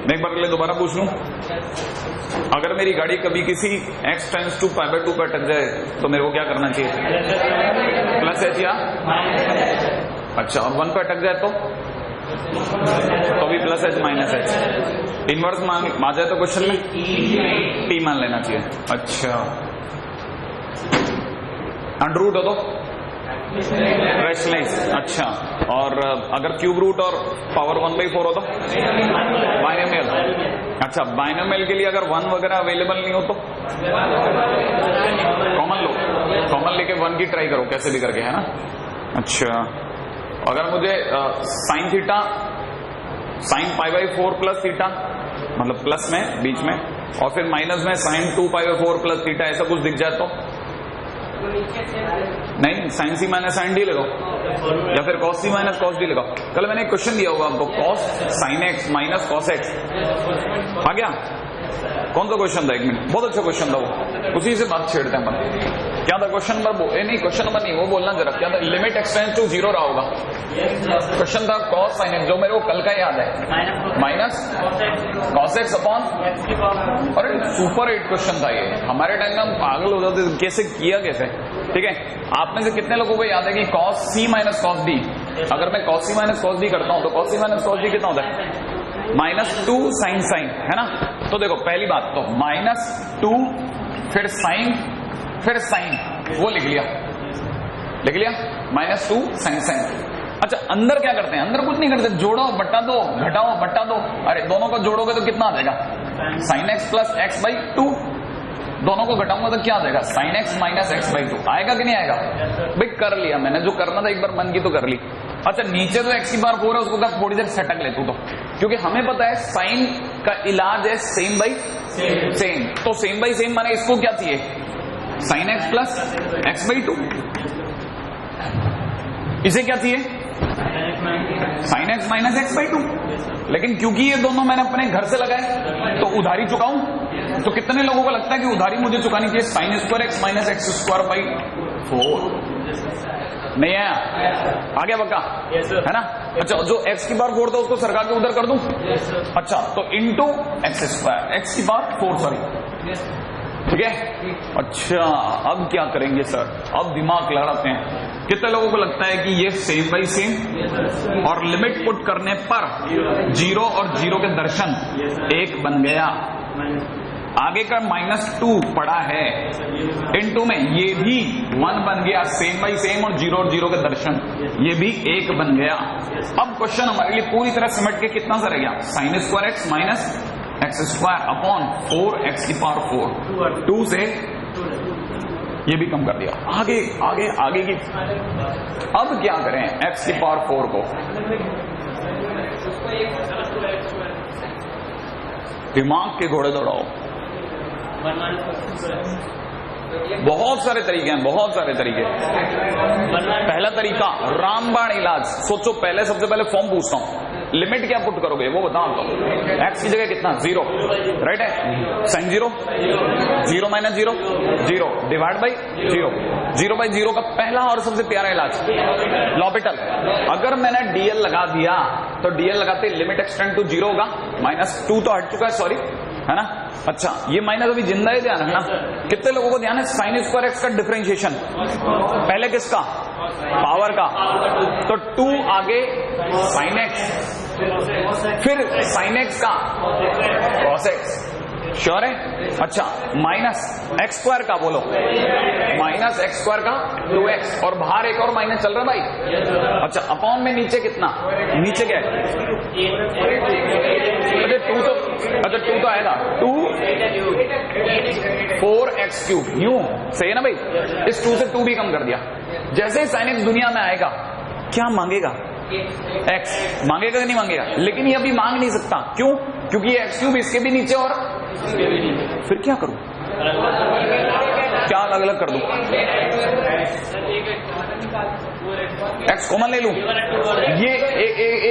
मैं एक बार के लिए दोबारा पूछ लूं, अगर मेरी गाड़ी कभी किसी x टेंड्स टू π/2 पर अटक जाए तो मेरे को क्या करना चाहिए? प्लस एच या अच्छा, और 1 पे अटक जाए तो भी plus H minus H. Inverse मान जाए तो क्वेश्चन में टी मान लेना चाहिए। अच्छा, अंडर रूट हो तो रेशनलाइज। अच्छा, और अगर क्यूब रूट और पावर 1/4 हो तो बाइनोमियल। अच्छा, बाइनोमियल के लिए अगर 1 वगैरह अवेलेबल नहीं हो तो कॉमन लो, कॉमन लेके 1 की ट्राई करो कैसे भी करके, है ना। अच्छा, अगर मुझे sine theta sine π/4 plus theta, मतलब प्लस में बीच में, और फिर माइनस में साइन 2π/4 प्लस थीटा, ऐसा कुछ दिख जाए तो नहीं, sine C minus sine D लगाओ या फिर cos C minus cos D लगाओ। कल मैंने एक क्वेश्चन दिया होगा आपको, cos sine x minus cos x, आ गया? कौन सा क्वेश्चन था? 1 मिनट, बहुत अच्छा क्वेश्चन था वो, उसी से बात छेड़ते हैं अपन। क्या था क्वेश्चन नंबर? नहीं, क्वेश्चन नंबर नहीं, वो बोलना जरा क्या था। लिमिट एक्सटेंड्स टू 0 रहा होगा। क्वेश्चन था कॉस साइन एक्स, जो मेरे को कल का याद है, माइनस कॉस एक्स अपॉन, अरे सुपर 8 क्वेश्चन था ये। हमारे टाइम में हम पागल हो जाते, कैसे किया कैसे। ठीक है, आप में से कितने लोगों को याद है कि cos C minus cos D, अगर मैं cos C minus cos D करता हूं तो cos C minus cos D कितना होता है? -2 साइन साइन, है ना। तो देखो पहली बात तो -2 फिर साइन फिर साइन, वो लिख लिया -2 साइन साइन। अच्छा, अंदर क्या करते हैं? अंदर कुछ नहीं करते, जोड़ो बट्टा दो, घटाओ बट्टा दो। अरे दोनों को जोड़ोगे तो कितना आ जाएगा? Sine x plus x/2। दोनों को घटाऊंगा तो क्या आ जाएगा? Sign x minus x/2। आएगा कि नहीं आएगा? भाई कर लिया मैंने, जो करना था एक बार मन की तो कर ली। अच्छा, नीचे तो x⁴ है, उसको क्या थोड़ी देर सटक ले तू तो, क्योंकि हमें पता है साइन का इलाज है सेम बाई सेम। तो सेम बाई सेम माने इसको क्या चाहिए? Sine x plus x/2। इसे क्या चाहिए? Sign x minus x/2। लेकिन क्योंकि ये दोनों मैंने अपने घर से लगाए तो उधारी चुकाऊं, तो कितने लोगों को लगता है कि उधारी मुझे चुकानी चाहिए? sin² x माइनस x²/4 नहीं आया? आ गया पक्का? है ना। अच्छा, जो x⁴ था उसको सरका के उधर कर दूं? अच्छा, तो इंटू x², x⁴ सॉरी, ठीक है। अच्छा, अब क्या करेंगे सर? अब दिमाग लड़ाते हैं। कितने लोगों को लगता है कि ये सेम बाई सेम और लिमिट पुट करने पर 0 और 0 के दर्शन 1 बन गया। आगे का -2 पड़ा है, इनटू में ये भी 1 बन गया, सेम बाई सेम और 0 के दर्शन ये भी 1 बन गया। अब क्वेश्चन हमारे लिए पूरी तरह सिमट के कितना सा रह गया? sin² x minus x² upon 4x⁴ 2 से ये भी कम कर दिया। आगे आगे आगे की, अब क्या करें? x⁴ को दिमाग के घोड़े दौड़ाओ। बहुत सारे तरीके हैं, बहुत सारे तरीके। पहला तरीका रामबाण इलाज। सोचो, पहले सबसे पहले फॉर्म पूछता हूं, लिमिट क्या पुट करोगे वो बताओ तो। x की जगह कितना? 0, राइट है। साइन 0, 0 माइनस 0, 0 डिवाइड बाई 0, 0/0 का पहला और सबसे प्यारा इलाज लॉपिटल। अगर मैंने dl लगा दिया तो dl लगाते लिमिट एक्सटेंड टू 0 होगा। -2 तो हट चुका है, सॉरी, है ना। अच्छा, ये माइनस अभी जिंदा है, ध्यान रखना। कितने लोगों को ध्यान है sin² x का डिफरेंशिएशन? पहले किसका? पावर का। तो 2 आगे sin x, फिर sin x का cos x, श्योर है। अच्छा, माइनस x² का बोलो, माइनस x² का 2x, और बाहर एक और माइनस चल रहा भाई। अच्छा, अपॉन में नीचे कितना? नीचे क्या है? अच्छा 2 तो आएगा 2 4x³ यूं सही है ना भाई। इस 2 से 2 भी कम कर दिया। जैसे ही sin x दुनिया में आएगा क्या मांगेगा? x मांगेगा कि नहीं मांगेगा? लेकिन ये अभी मांग नहीं सकता। क्यों? क्योंकि ये x³ इसके भी नीचे और फिर क्या करूं? क्या अलग अलग कर दूं? x कॉमन ले लूं? ये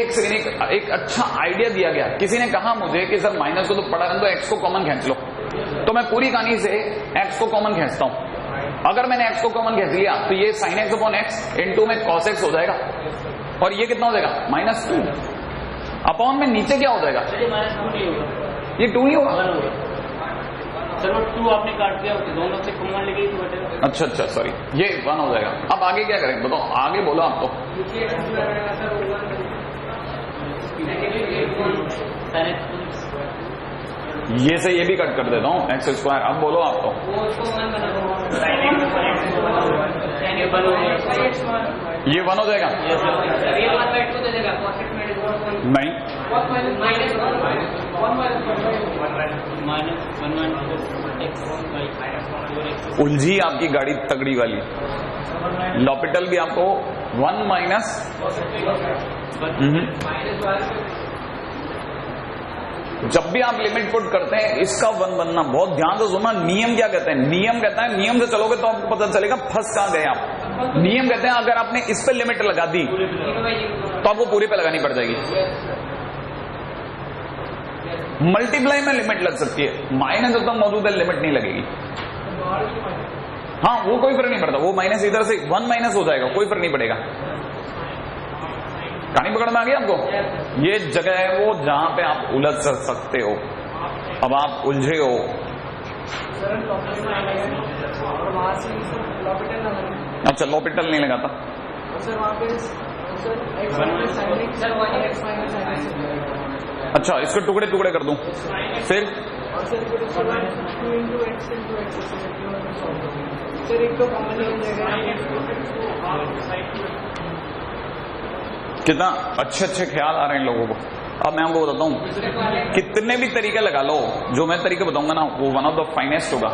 एक सेकंड, एक अच्छा आइडिया दिया गया। किसी ने कहा मुझे कि सर माइनस को तो पढ़ा रहे तो x को कॉमन खींच लो। तो मैं पूरी कहानी से x को कॉमन खींचता हूं। अगर मैंने x को कॉमन खींच लिया तो ये sin x upon x into में cos x हो जाएगा, और ये कितना हो जाएगा? -2। अपॉन में नीचे क्या हो जाएगा? ये 2 ही होगा। चलो 2 आपने काट दिया, दोनों से कॉमन लेके ही तो बचेगा। अच्छा सॉरी, ये 1 हो जाएगा। अब आगे क्या करें बताओ, आगे बोलो आप तो। ये से ये भी कट कर देता हूँ एक्स स्क्वायर। अब बोलो आप तो। ये 1 हो जाएगा? नहीं, उलझी आपकी गाड़ी तगड़ी वाली। लॉपिटल भी आपको 1 माइनस जब भी आप लिमिट पुट करते हैं इसका 1 बनना बहुत ध्यान से सुनना। नियम क्या कहते हैं? नियम कहता है नियम से चलोगे तो आपको पता चलेगा फंस कहां गए आप। नियम कहते हैं अगर आपने इस पे लिमिट लगा दी तो आपको पूरे पे लगानी पड़ जाएगी। मल्टीप्लाई में लिमिट लग सकती है, माइनस जब तक मौजूद है लिमिट नहीं लगेगी। हाँ वो कोई फर्क नहीं पड़ता, वो माइनस इधर से 1 माइनस हो जाएगा, कोई फर्क नहीं पड़ेगा। कहानी पकड़ में आ गई आपको? ये जगह है वो जहां पे आप उलझ सकते हो। अब आप उलझे हो, अच्छा लॉपिटल नहीं लगाता। अच्छा इसको टुकड़े टुकड़े कर दूं फिर? कितना अच्छे अच्छे ख्याल आ रहे हैं लोगों को। अब मैं आपको बताता हूं, कितने भी तरीके लगा लो, जो मैं तरीके बताऊंगा ना वो वन ऑफ द फाइनेस्ट होगा।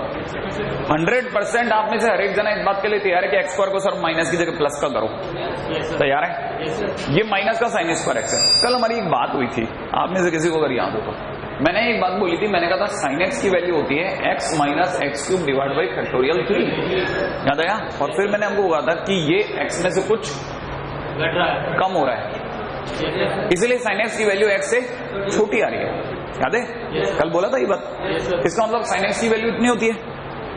100% आप में से हर एक जना इस बात के लिए तैयार है कि एक्स स्क्वायर को सर माइनस की जगह प्लस का करो। तैयार है? ये माइनस का साइन स्क्वायर एक्स है। कल हमारी एक बात हुई थी, आप में से किसी को अगर याद होगा, मैंने एक बात बोली थी, मैंने कहा था साइन एक्स की वैल्यू होती है x minus x cube divide by factorial 3। याद आया? और फिर मैंने आपको कहा था कि ये एक्स में से कुछ कम हो रहा है, इसलिए साइन एक्स की वैल्यू एक्स से छोटी आ रही है। याद है? कल बोला था ये बात। इसका मतलब साइन एक्स की वैल्यू इतनी होती है।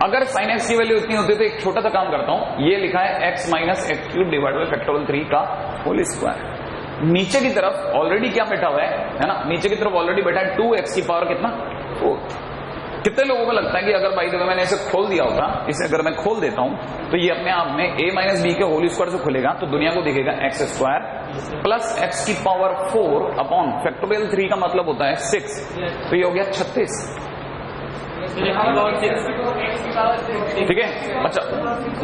अगर साइन एक्स की वैल्यू इतनी होती है तो एक छोटा सा काम करता हूं, ये लिखा है x minus x cube divide by factorial 3 का होल स्क्वायर। नीचे की तरफ ऑलरेडी क्या बैठा हुआ है ना? नीचे की तरफ ऑलरेडी बैठा है 2x की पावर कितना? 4। कितने लोगों को लगता है कि अगर भाई मैंने इसे खोल दिया होता, इसे अगर मैं खोल देता हूं तो ये अपने आप में a माइनस बी के होल स्क्वायर से खुलेगा तो दुनिया को दिखेगा एक्स स्क्वायर प्लस एक्स की पावर 4 अपॉन फैक्टोरियल 3 का मतलब होता है 6। तो ये हो गया 36। ठीक है? अच्छा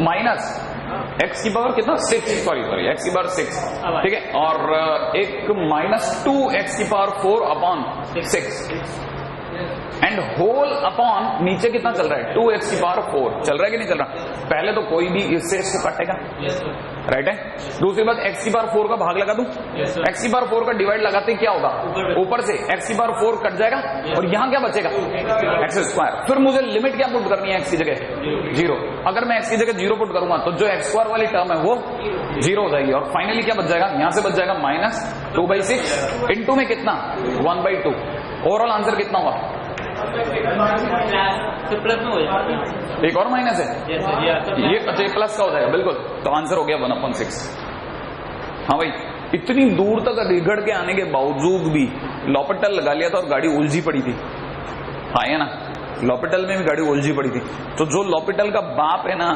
माइनस एक्स की पावर कितना? 6। सॉरी एक्स की पावर 6। ठीक है? और एक माइनस 2 एक्स की power 4 upon 6 and whole upon नीचे कितना चल रहा है? 2x की पावर 4 चल रहा है कि नहीं चल रहा? पहले तो कोई भी इससे इसको काटेगा, राइट है? दूसरी बात x की पावर 4 का भाग लगा दूं, x की पावर 4 का डिवाइड लगाते ही क्या होगा? ऊपर से x की पावर 4 कट जाएगा और यहां क्या बचेगा? X square. फिर मुझे लिमिट क्या पुट करनी है x की जगह? 0। अगर मैं x की जगह 0 पुट करूंगा तो जो एक्स स्क्वायर वाली टर्म है वो 0 हो जाएगी और फाइनली क्या बच जाएगा? यहां से बच जाएगा माइनस 2/6 इंटू में कितना? 1/2। ओवरऑल आंसर कितना हुआ? तो प्लस में हो जाएगा। एक और माइनस है ये, अच्छा प्लस का हो जाएगा बिल्कुल। तो आंसर हो गया 1/6। हाँ भाई, इतनी दूर तक रिगड़ के आने के बावजूद भी लॉपिटल लगा लिया था और गाड़ी उलझी पड़ी थी। हाँ है ना? लॉपिटल में भी गाड़ी उलझी पड़ी थी। तो जो लॉपिटल का बाप है ना,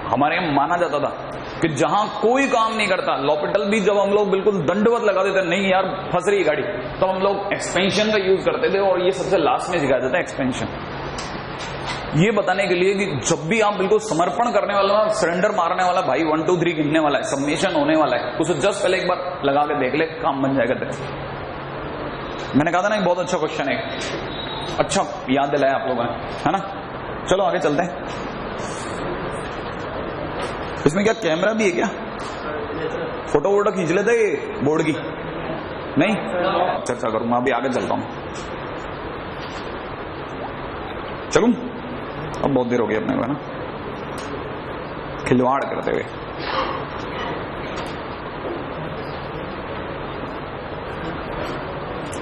हमारे यहाँ माना जाता था कि जहां कोई काम नहीं करता, लॉपिटल भी जब हम लोग बिल्कुल दंडवत लगा देते, नहीं यार फंस रही गाड़ी, तो हम लोग एक्सपेंशन का यूज करते थे और ये सबसे लास्ट में सिखाया जाता है एक्सपेंशन। ये बताने के लिए कि जब भी आप बिल्कुल समर्पण करने वाला, सरेंडर मारने वाला भाई 1 2 3 गिनने वाला है, सबमिशन होने वाला है, उसे जस्ट पहले एक बार लगा के देख ले, काम बन जाएगा तेरा। मैंने कहा था ना एक बहुत अच्छा क्वेश्चन है, अच्छा याद दिलाया आप लोगों ने, है ना? चलो आगे चलते हैं। इसमें क्या कैमरा भी है क्या? फोटो वोटो खींच लेते हैं बोर्ड की? नहीं, चर्चा करूंगा, अभी आगे चलता हूं। चलूं? अब बहुत देर हो गई अपने को, है ना, खिलवाड़ करते हुए।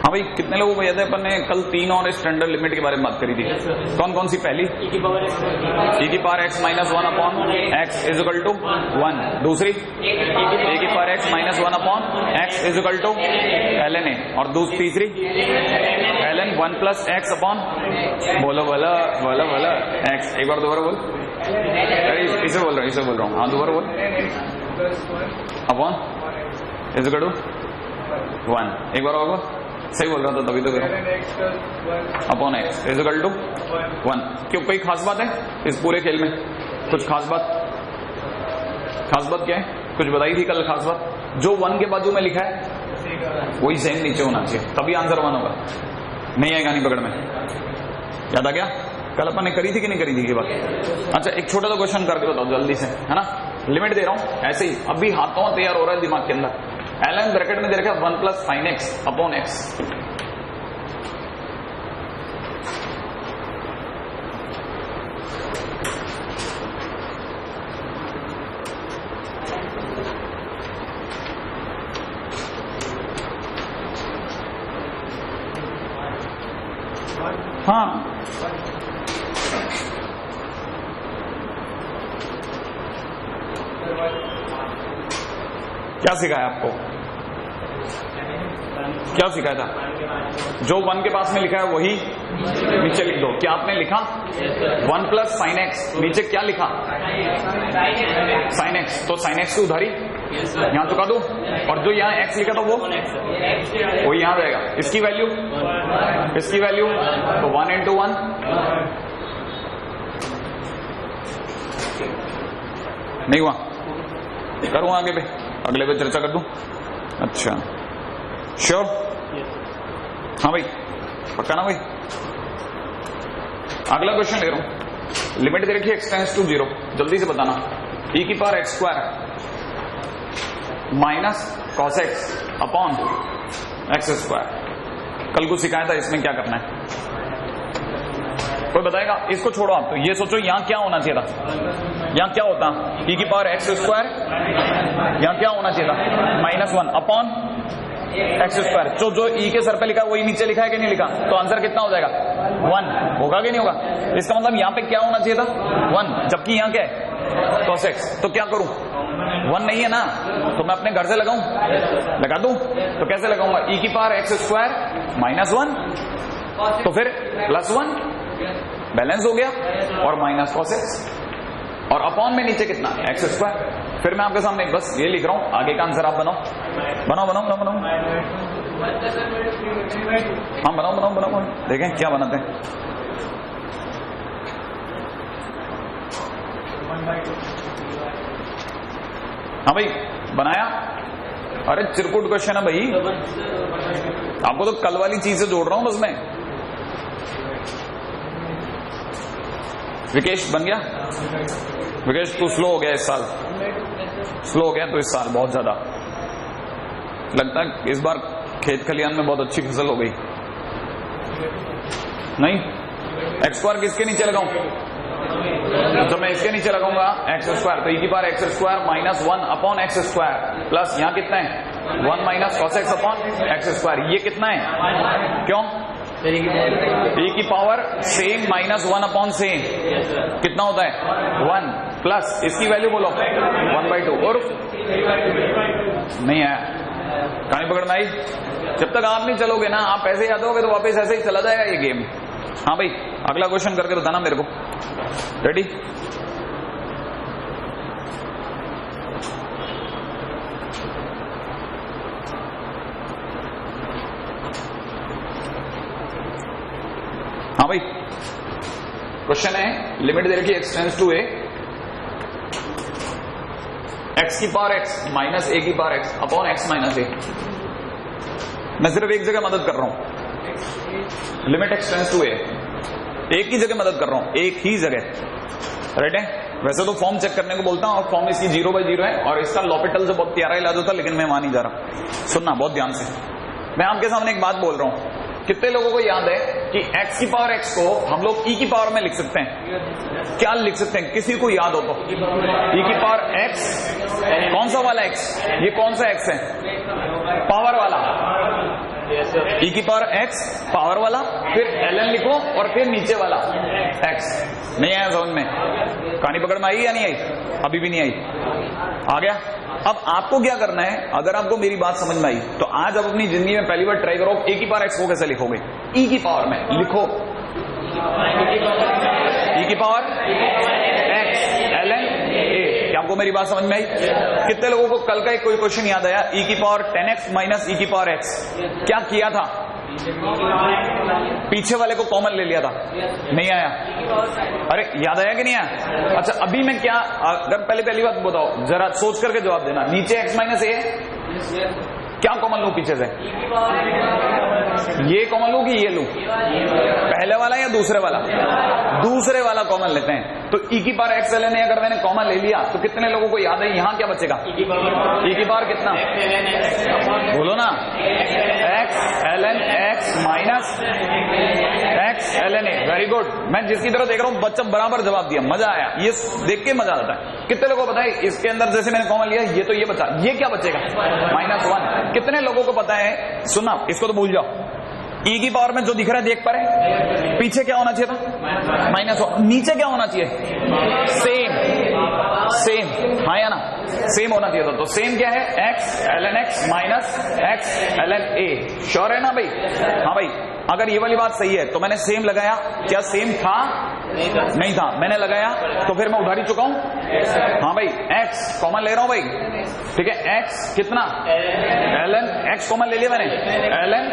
हाँ भाई, कितने लोगों को याद है अपन ने कल 3 और स्टैंडर्ड लिमिट के बारे में बात करी थी? कौन कौन सी? पहली e की power x minus 1 upon x is equal to 1। दूसरी e की power x minus 1 upon x is equal to ln a। और तीसरी ln 1 प्लस एक्स अपॉन बोलो बोला बोला बोला एक्स। एक बार दोबारा बोल। अरे इसे बोल रहा हूँ। हाँ दोबारा बोल। Upon is equal to 1। एक बार और बोल। सही बोल रहा था तभी तो करो। Upon x is equal to 1। क्यों, कोई खास बात है इस पूरे खेल में? कुछ खास बात? खास बात क्या है? कुछ बताई थी कल खास बात? जो 1 के बाजू में लिखा है वही सेम नीचे होना चाहिए, तभी आंसर 1 होगा। नहीं आएगा नहीं पकड़ में। याद आ गया? कल अपन ने करी थी कि नहीं करी थी ये बात? अच्छा, एक छोटा सा क्वेश्चन करके बताओ जल्दी से, है ना? लिमिट दे रहा हूं ऐसे ही, अभी हाथों तैयार हो रहा है दिमाग के अंदर। ln ब्रैकेट में दे रखा 1 plus sine x upon x. हाँ क्या सिखाया आपको? क्या सिखाया था? जो 1 के पास में लिखा है वही नीचे लिख दो। क्या आपने लिखा? 1 प्लस साइन एक्स। नीचे क्या लिखा? Sine x. तो साइन एक्स की उधारी यहां चुका दो, और जो यहाँ एक्स लिखा था वो यहां रहेगा। इसकी वैल्यू तो 1 इंटू 1। नहीं हुआ? करूं आगे पे? अगले पे चर्चा कर दूं? अच्छा, श्योर? हाँ भाई, पक्का ना भाई? अगला क्वेश्चन ले रहा हूं। लिमिट दे रखी है x टेंड्स टू 0। जल्दी से बताना। e की power x square minus cos x upon x square. कल को सिखाया था, इसमें क्या करना है? कोई बताएगा? इसको छोड़ो आप, तो ये सोचो यहां क्या होना चाहिए था? यहां क्या होता? e की पावर एक्स स्क्वायर, यहां क्या होना चाहिए था? -1 अपॉन एक्स स्क्वायर। तो जो e के सर पे लिखा है वही नीचे लिखा है कि नहीं लिखा? तो आंसर कितना हो जाएगा? 1 होगा कि नहीं होगा? इसका मतलब यहां पे क्या होना चाहिए था? 1, जबकि यहां क्या है? cos x। तो क्या करूं? 1 नहीं है ना, तो मैं अपने घर से लगाऊं? लगा दूं? तो कैसे लगाऊंगा? e की पावर एक्स स्क्वायर -1, तो फिर +1 बैलेंस हो गया, और माइनस कॉस एक्स, और अपॉन में नीचे कितना? X square. फिर मैं आपके सामने बस ये लिख रहा हूं, आगे का आंसर आप बनाओ। हाँ बनाओ, देखें क्या बनाते हैं। हाँ भाई, बनाया? अरे चिरकुट क्वेश्चन है भाई, आपको तो कल वाली चीज से जोड़ रहा हूं बस मैं। विकेश बन गया? विकेश तू स्लो हो गया इस साल, स्लो हो गया तो इस साल बहुत ज्यादा। लगता है इस बार खेत खलियान में बहुत अच्छी फसल हो गई। नहीं, एक्स स्क्वायर किसके नीचे लगाऊं? तो मैं इसके नीचे लगाऊंगा एक्स स्क्वायर। तो e की power x square -1 upon x square, plus यहाँ कितना है? 1 minus cos x upon x square. ये कितना है? क्यों? e की पावर सेम -1 अपॉन सेम कितना होता है? 1, प्लस इसकी वैल्यू बोलो 1/2। और नहीं आया, कहानी पकड़ में आई? जब तक आप नहीं चलोगे ना, आप ऐसे याद होगे तो वापस ऐसे ही चला जाएगा ये गेम। हाँ भाई, अगला क्वेश्चन करके बताना मेरे को। रेडी? हाँ भाई, क्वेश्चन है, लिमिट दे रखी है x tends to a, x की पावर x माइनस a की power x upon x minus a। मैं सिर्फ एक जगह मदद कर रहा हूं, limit x tends to a, एक ही जगह मदद कर रहा हूं, एक ही जगह। राइट है? वैसे तो फॉर्म चेक करने को बोलता हूं, और फॉर्म इसकी 0/0 है, और इसका लॉपिटल से बहुत प्यारा इलाज होता, लेकिन मैं वहां नहीं जा रहा। सुनना बहुत ध्यान से, मैं आपके सामने एक बात बोल रहा हूं। कितने लोगों को याद है कि x की पावर x को हम लोग e की पावर में लिख सकते हैं? क्या लिख सकते हैं? किसी को याद हो तो? e की पावर x, कौन सा वाला x? ये कौन सा x है? पावर वाला। Yes, sir. ई की पावर एक्स पावर वाला, फिर ln लिखो और फिर नीचे वाला एक्स। नहीं आया समझ में? कहानी पकड़ में आई या नहीं आई? अभी भी नहीं आई। आ गया? अब आपको क्या करना है, अगर आपको मेरी बात समझ में आई तो आज आप अपनी जिंदगी में पहली बार ट्राई करो, ए की पावर एक्स को कैसे लिखोगे। ई की पावर में लिखो ई की पावर एक्स ln ए। क्या आपको मेरी बात समझ में आई? कितने लोगों को कल का एक कोई क्वेश्चन याद आया, ई की पावर 10x माइनस ई की पावर एक्स? क्या किया था? पीछे वाले को कॉमन ले लिया था। नहीं आया? अरे याद आया कि नहीं आया? अच्छा अभी मैं क्या, अगर पहली बात बताओ, जरा सोच करके जवाब देना। नीचे x माइनस ए, क्या कॉमन लू पीछे से? ये कॉमन लू कि ये लू? पहले वाला या दूसरे वाला? दूसरे वाला कॉमन लेते हैं। तो ई की पावर एक्स ln ए अगर मैंने कॉमन ले लिया तो कितने लोगों को याद है यहां क्या बचेगा? ई की पावर कितना बोलो ना? X ln x minus x ln a. Very good. मैं जिसकी तरह देख रहा हूं बच्चा बराबर जवाब दिया, मजा आया। ये देख के मजा आता है। कितने लोगों को पता है इसके अंदर जैसे मैंने कॉमन लिया ये तो ये बचा, ये क्या बचेगा? -1। कितने लोगों को पता है, सुना इसको तो भूल जाओ, ई की पावर में जो दिख रहा है देख पा रहे, पीछे क्या होना चाहिए था? -1। नीचे क्या होना चाहिए? सेम। हाँ या ना? सेम होना चाहिए था। तो सेम क्या है? x ln x minus x ln a। Sure है ना भाई? हाँ भाई। अगर ये वाली बात सही है तो मैंने सेम लगाया, क्या सेम था? नहीं था। मैंने लगाया तो फिर मैं उधारी चुका हूं। हाँ भाई, x कॉमन ले रहा हूं भाई, ठीक है। x कितना? ln x कॉमन ले लिया मैंने, ln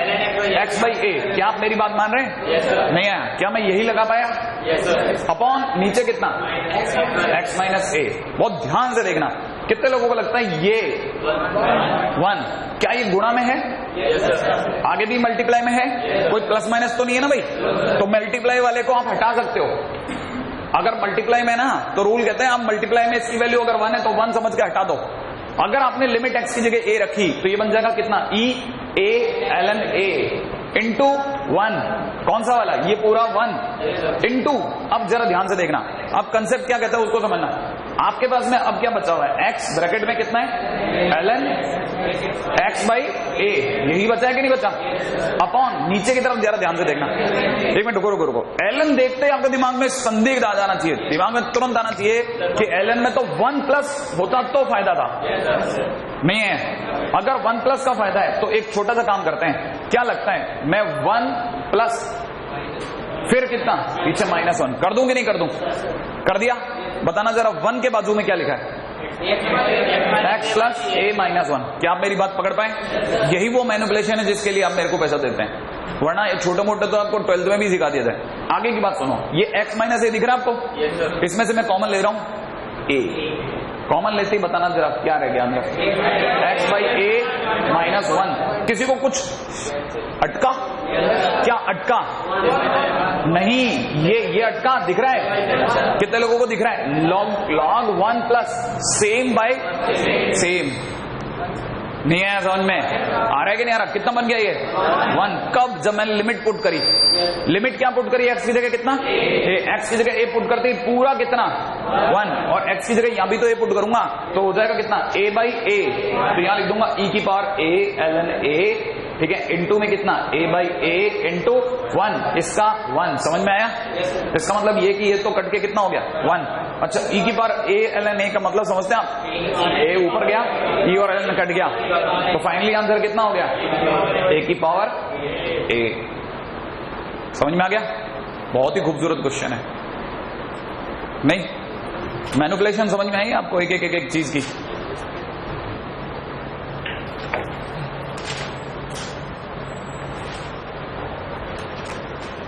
x बाई a। क्या आप मेरी बात मान रहे हैं? नहीं आया? क्या मैं यही लगा पाया? अपॉन नीचे कितना? x minus a। बहुत ध्यान से देखना। कितने लोगों को लगता है ये 1 क्या ये गुणा में है? आगे भी मल्टीप्लाई में है? कोई प्लस माइनस तो नहीं है ना भाई? तो मल्टीप्लाई वाले को आप हटा सकते हो। अगर मल्टीप्लाई में ना तो रूल कहते हैं आप मल्टीप्लाई में इसकी वैल्यू अगर 1 है तो 1 समझ के हटा दो। अगर आपने लिमिट x की जगह a रखी तो ये बन जाएगा कितना? e a ln a into 1। कौन सा वाला? ये पूरा 1 इंटू। अब जरा ध्यान से देखना, अब कंसेप्ट क्या कहता है उसको समझना। आपके पास में अब क्या बचा हुआ है? x ब्रैकेट में कितना है? ln x by a। यही बचा है कि नहीं बचा? अपॉन नीचे की तरफ जरा ध्यान से देखना। एक मिनट रुको। ln देखते ही आपके दिमाग में संदिग्ध आ जाना चाहिए, दिमाग में तुरंत आना चाहिए कि ln में तो 1 प्लस होता तो फायदा था। नहीं है? अगर 1 प्लस का फायदा है तो एक छोटा सा काम करते हैं। क्या लगता है? मैं 1 प्लस फिर कितना? पीछे -1 कर दूं कि नहीं कर दूं? कर दिया। बताना जरा 1 के बाजू में क्या लिखा है? x plus a -1। क्या आप मेरी बात पकड़ पाए? यही वो मैनिपुलेशन है जिसके लिए आप मेरे को पैसा देते हैं, वरना ये छोटे मोटे तो आपको 12th में भी सिखा दिया जाए। आगे की बात सुनो, ये x माइनस a दिख रहा है आपको? इसमें से मैं कॉमन ले रहा हूं a। कॉमन लेते ही बताना जरा क्या रह गया अंदर? x by a -1। किसी को कुछ अटका? क्या अटका? नहीं, ये अटका दिख रहा है? कितने लोगों को दिख रहा है? log 1 plus same by same. नहीं आया समझ में? आ रहा है कि नहीं आ रहा? कितना बन गया ये? 1। कब? जब मैंने लिमिट पुट करी। लिमिट क्या पुट करी? x की जगह कितना? x की जगह a पुट करते ही पूरा कितना? 1। और x की जगह यहां भी तो a पुट करूंगा तो हो जाएगा कितना? a by a। तो यहां लिख दूंगा e की पावर a ln a, ठीक है, इंटू में कितना? a by a into 1। इसका 1 समझ में आया? इसका मतलब ये कि ये तो कट के कितना हो गया? 1। अच्छा, e की पावर a ln a का मतलब समझते हैं आप? a ऊपर गया, e और ln कट गया, तो फाइनली आंसर कितना हो गया? a की पावर a। समझ में आ गया? बहुत ही खूबसूरत क्वेश्चन है। नहीं? मैनिपुलेशन समझ में आई आपको एक चीज की?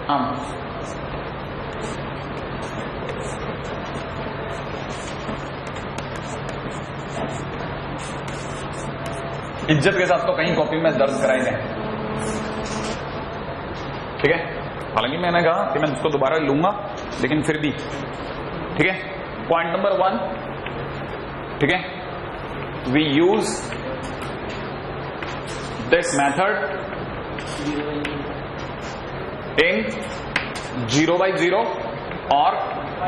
हाँ, इज्जत के साथ तो कहीं कॉपी में दर्ज कराई जाए, ठीक है। हालांकि मैंने कहा कि मैं उसको दोबारा लूंगा, लेकिन फिर भी ठीक है। पॉइंट नंबर 1, ठीक है, we use this method in 0/0 or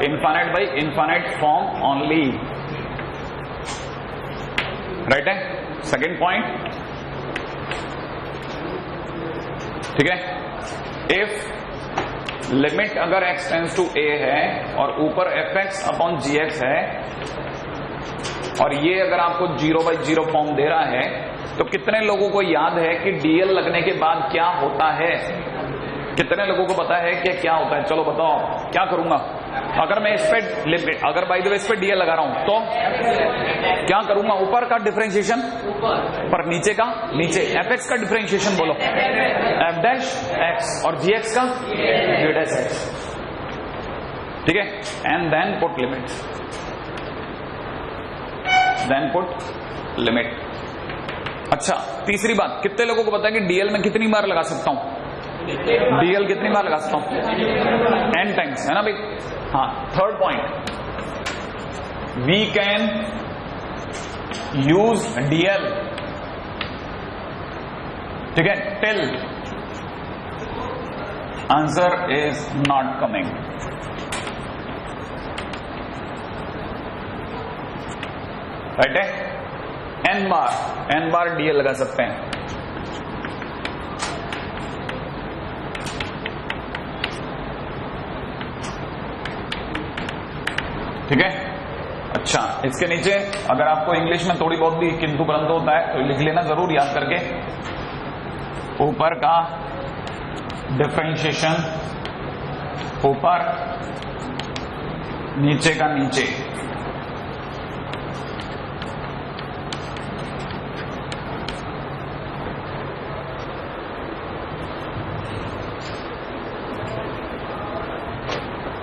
infinite by infinite form only, right है। सेकेंड पॉइंट, ठीक है। इफ लिमिट अगर x टेंड्स टू a है और ऊपर fx अपॉन gx है और ये अगर आपको 0/0 फॉर्म दे रहा है, तो कितने लोगों को याद है कि dl लगने के बाद क्या होता है? कितने लोगों को पता है कि क्या होता है? चलो बताओ, क्या करूंगा अगर मैं इस पे लिमिट, अगर बाय द वे इस पे dl लगा रहा हूं तो क्या करूंगा? ऊपर का डिफरेंशिएशन पर, नीचे का नीचे, fx का डिफरेंशिएशन बोलो f डैश x और gx का g डैश x, ठीक है। And then put limit, then put limit. अच्छा, तीसरी बात, कितने लोगों को पता है कि dl में कितनी बार लगा सकता हूं? dl कितनी बार लगा सकता हूं? n टाइम्स, है ना भाई? हाँ। Third point, we can use dl, ठीक है, till answer is not coming. Right है? n बार dl लगा सकते हैं। ठीक है। अच्छा, इसके नीचे अगर आपको इंग्लिश में थोड़ी बहुत भी किंतु परंतु होता है तो लिख लेना जरूर याद करके। ऊपर का डिफरेंशिएशन ऊपर, नीचे का नीचे।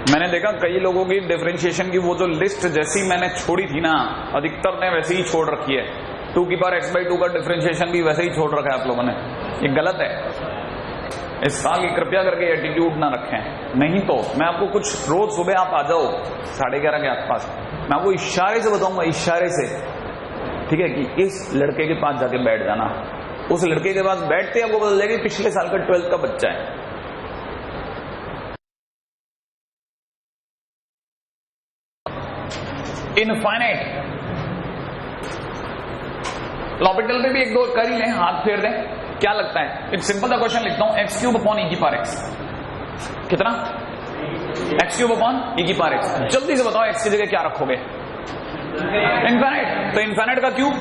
मैंने देखा कई लोगों की डिफरेंशिएशन की वो जो लिस्ट जैसी मैंने छोड़ी थी ना, अधिकतर ने वैसे ही छोड़ रखी है। 2 की पावर x/2 का डिफरेंशिएशन भी वैसे ही छोड़ रखा है आप लोगों ने। ये गलत है। इस साल की कृपया करके एटीट्यूड ना रखें, नहीं तो मैं आपको कुछ रोज सुबह आप आ जाओ 11:30 के आसपास, मैं आपको इशारे से बताऊंगा, इशारे से, ठीक है, कि इस लड़के के पास जाके बैठ जाना। उस लड़के के पास बैठते आपको पता चलेगा पिछले साल का 12th का बच्चा है। इनफाइनाइट लॉपिटल पे भी एक दो कर ही लें, हाथ फेर दें। क्या लगता है? एक सिंपल सा क्वेश्चन लिखता हूं, x³ अपॉन e की पावर x। कितना? x³ अपॉन e की पावर x। जल्दी से बताओ x की जगह क्या रखोगे? इनफाइनाइट। तो इनफाइनाइट का क्यूब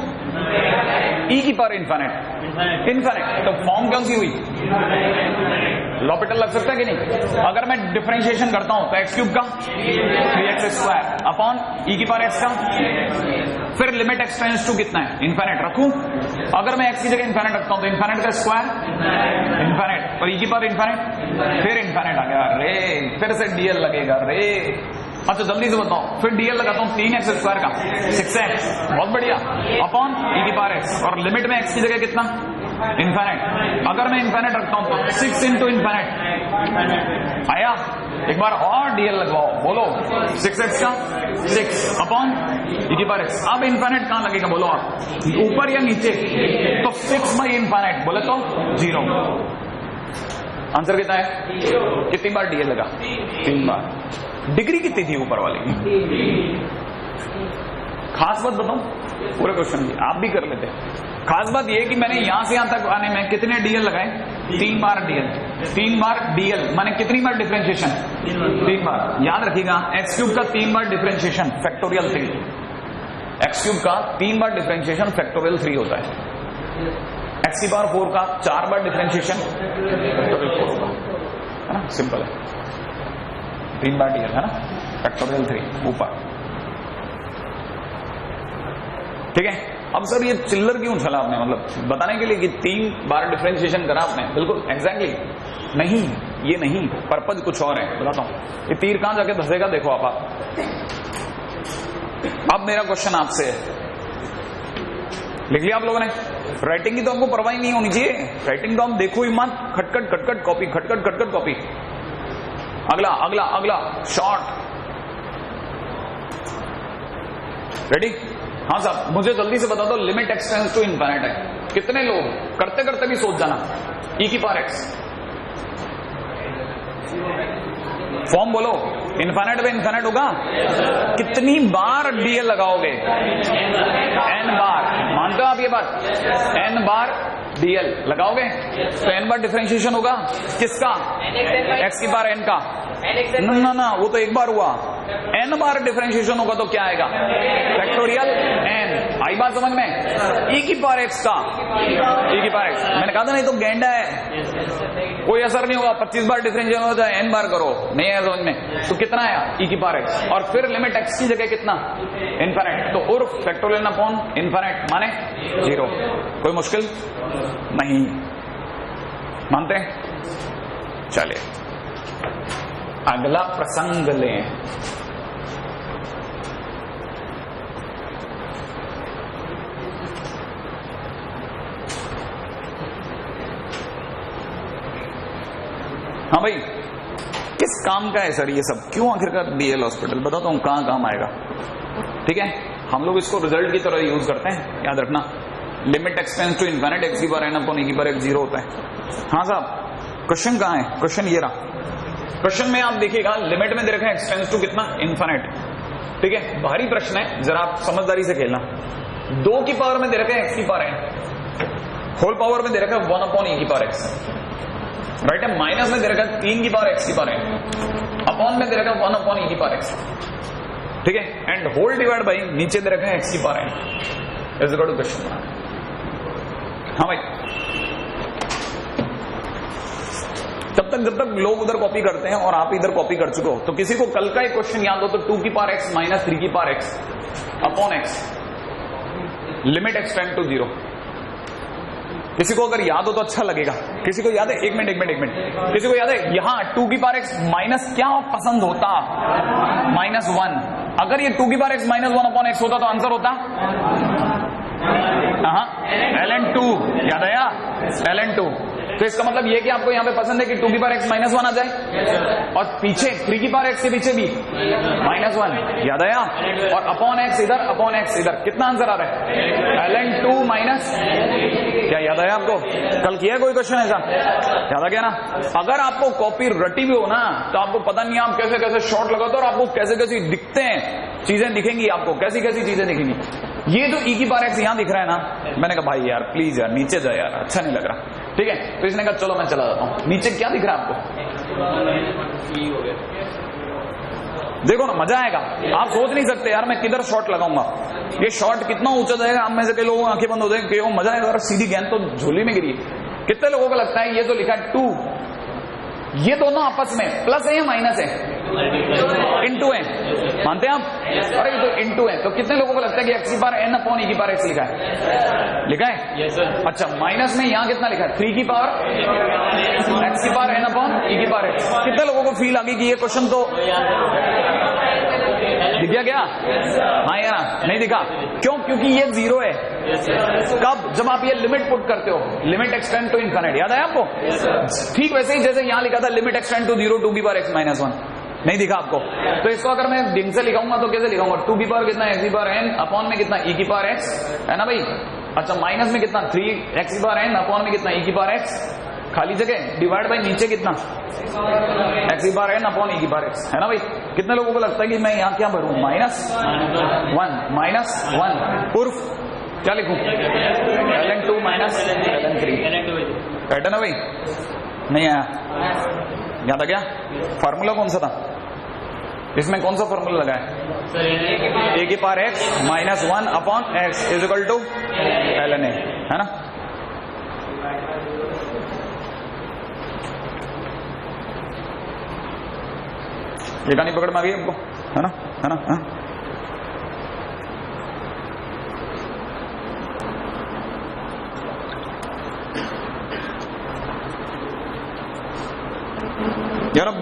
e की पावर इनफाइनाइट, इनफाइनाइट। तो फॉर्म कौन सी हुई? लॉपिटल लग सकता है कि नहीं? अगर मैं डिफरेंशिएशन करता हूं तो x³ का 3x² अपॉन e की पावर x का, फिर लिमिट x टेंड्स टू कितना है? इनफाइनाइट रखूं। अगर मैं x की जगह इनफाइनाइट रखता हूं तो इनफाइनाइट का स्क्वायर इनफाइनाइट और e की पावर इनफाइनाइट, फिर इनफाइनाइट आ गया रे, फिर से dl लगेगा रे। अच्छा जल्दी से बताओ, फिर dl लगाता हूं 3x² का 6x, बहुत बढ़िया, अपॉन e की पावर x और लिमिट में x की जगह कितना? इनफाइनाइट। अगर मैं इनफाइनाइट रखता हूं तो 6 इंटू इनफाइनाइट आया। एक बार और dl लगवाओ, बोलो 6x का 6 अपॉन e की पावर x। अब इनफाइनाइट कहां लगेगा बोलो आप? ऊपर या नीचे? तो 6 बाई इनफाइनाइट बोले तो 0। आंसर कितना है? कितनी बार dl लगा? 3 बार। डिग्री कितनी थी ऊपर वाले की? खास बात बताऊं पूरे क्वेश्चन की, आप भी कर लेते। खास बात यह कि मैंने यहां से यहां तक आने में कितने dl लगाए? 3 बार dl। 3 बार dl माने कितनी बार डिफरेंशिएशन? 3 बार। याद रखिएगा x³ का 3 बार डिफरेंशिएशन फैक्टोरियल 3, x³ का 3 बार डिफरेंशिएशन फैक्टोरियल 3 होता है। x की पावर 4 का 4 बार डिफरेंशिएशन फैक्टोरियल 4 होगा, है ना? सिंपल है। 3 बार dl है ना, फैक्टोरियल 3 ऊपर, ठीक है। अब सर ये चिल्लर क्यों चला आपने? मतलब बताने के लिए कि 3 बार डिफरेंशिएशन करा आपने? बिल्कुल एग्जैक्टली नहीं, ये नहीं, पर्पज कुछ और है। बताता हूं ये तीर कहां जाके धसेगा, देखो आप। अब मेरा क्वेश्चन आपसे है, लिख लिया आप लोगों ने? राइटिंग की तो आपको परवाह ही नहीं होनी चाहिए, राइटिंग तो हम देखो ही मत, खटखट खटखट कॉपी, खटखट खटखट कॉपी। अगला अगला अगला शॉर्ट, रेडी? हाँ साहब मुझे जल्दी से बता दो, limit x tends to infinite है। कितने लोग करते करते भी सोच जाना, e की पावर x फॉर्म बोलो, इनफाइनाइट पे इनफाइनाइट होगा। कितनी बार dl लगाओगे? n बार। मानते हो आप ये बात? n बार डीएल लगाओगे तो n बार डिफरेंशिएशन होगा किसका, x की पावर n का, ना वो तो एक बार हुआ, n बार डिफरेंशिएशन होगा तो क्या आएगा, फैक्टोरियल n। आई बात समझ में, e की पावर x का, e की पावर x। मैंने कहा था नहीं तो गेंडा है, कोई असर नहीं होगा, 25 बार डिफरेंशिएशन हो जाए n बार करो, नहीं है समझ में, तो कितना आया e की पावर x, और फिर लिमिट x की जगह कितना, इनफिनिट, तो उर्फ फैक्टोरियल अपॉन इनफिनिट माने 0। कोई मुश्किल नहीं, मानते हैं? चलिए अगला प्रसंग लें। हाँ भाई, किस काम का है सर ये सब, क्यों आखिरकार डीएल हॉस्पिटल, बताता हूं कहां काम आएगा। ठीक है, हम लोग इसको रिजल्ट की तरह यूज करते हैं, याद रखना, limit extends to infinite x की पावर n अपॉन e की पावर x 0 होता है। हाँ साहब, क्वेश्चन कहां है, क्वेश्चन ये रहा। क्वेश्चन में आप देखिएगा लिमिट में दे रखा है एक्सटेंड्स टू कितना, इनफिनिट। ठीक है, भारी प्रश्न है, जरा आप समझदारी से खेलना। 2 की पावर में दे रखा है x की पावर n, होल पावर में दे रखा है 1 अपॉन e की पावर x, राइट है। माइनस में दे रखा है 3 की पावर x की पावर n, अपॉन में दे रखा है 1 अपॉन e की पावर x। ठीक है, एंड होल डिवाइड बाई नीचे दे रखा है x की power n is equal to question. हाँ भाई, जब तक लोग उधर कॉपी करते हैं और आप इधर कॉपी कर चुके हो, तो किसी को कल का एक क्वेश्चन याद हो तो 2 की पावर x माइनस 3 की power x upon x, limit extend to 0। किसी को अगर याद हो तो अच्छा लगेगा। किसी को याद है, एक मिनट, किसी को याद है यहां 2 की पावर x माइनस क्या पसंद होता, -1। अगर ये 2 की power x minus 1 upon x होता तो आंसर होता ln2, याद आया, ln2। तो इसका मतलब ये कि आपको यहाँ पे पसंद है कि 2 की पावर x -1 आ जाए, और पीछे 3 की पावर x के पीछे भी -1, याद आया, और अपॉन x इधर, अपॉन x इधर, कितना आंसर आ रहा है, ln2 माइनस, क्या याद आया आपको, कल किया कोई क्वेश्चन ऐसा, याद आ गया ना। अगर आपको कॉपी रटी भी हो ना, तो आपको पता नहीं आप कैसे कैसे शॉर्ट लगाते हो और आपको कैसे कैसे दिखते हैं, चीजें दिखेंगी आपको, कैसी कैसी चीजें दिखेंगी। ये जो e की पावर x यहां दिख रहा है ना, मैंने कहा भाई यार प्लीज यार नीचे जाए यार, अच्छा नहीं लग रहा। ठीक है, तो इसने कहा चलो मैं चला जाता हूं। नीचे क्या दिख रहा है आपको, देखो ना, मजा आएगा। आप सोच नहीं सकते यार मैं किधर शॉट लगाऊंगा, ये शॉट कितना ऊंचा जाएगा, आप में से कई लोगों आंखें बंद हो जाएंगे, मजा आएगा, और सीधी गेंद तो झोली में गिरी। कितने लोगों को लगता है ये जो लिखा है 2, ये दोनों आपस में प्लस है या माइनस है, इनटू है, मानते हैं आप, अरे ये तो इनटू है, तो कितने लोगों को लगता है कि x की पावर n अपॉन e की पावर x लिखा है, लिखा है? yes, sir. अच्छा, माइनस में यहाँ कितना लिखा है, 3 की पावर x की पावर n अपॉन e की पावर x। कितने लोगों को फील आ गई कि ये क्वेश्चन तो दिख गया क्या? हाँ या नहीं दिखा? क्यों? क्योंकि ये 0 है। कब? जब आप ये लिमिट पुट करते हो, लिमिट एक्सटेंड टू इनफिनिट, याद है आपको? ठीक वैसे ही जैसे यहां लिखा था लिमिट एक्सटेंड टू 0 2 की पावर x माइनस 1, नहीं दिखा आपको? तो इसको अगर मैं दिन से लिखाऊंगा तो कैसे लिखाऊंगा, 2 की पावर कितना x की पावर n अपॉन में कितना e की पावर x, है ना भाई? अच्छा, माइनस में कितना 3 x की पावर n अपॉन में कितना e की पावर x, खाली जगह डिवाइड बाई नीचे कितना x की पावर n अपॉन e की पावर x, है ना भाई? कितने लोगों को लगता है कि मैं यहाँ क्या भरूं, -1 उर्फ क्या लिखूं, ln2 माइनस ln3, है ना भाई? नहीं आया, याद आ गया? फार्मूला कौन सा था इसमें, कौन सा फार्मूला लगा है, a की power x minus 1 upon x is equal to ln a, है ना? ये कहानी पकड़ में आ गई हमको, है ना? है ना? है? यार अब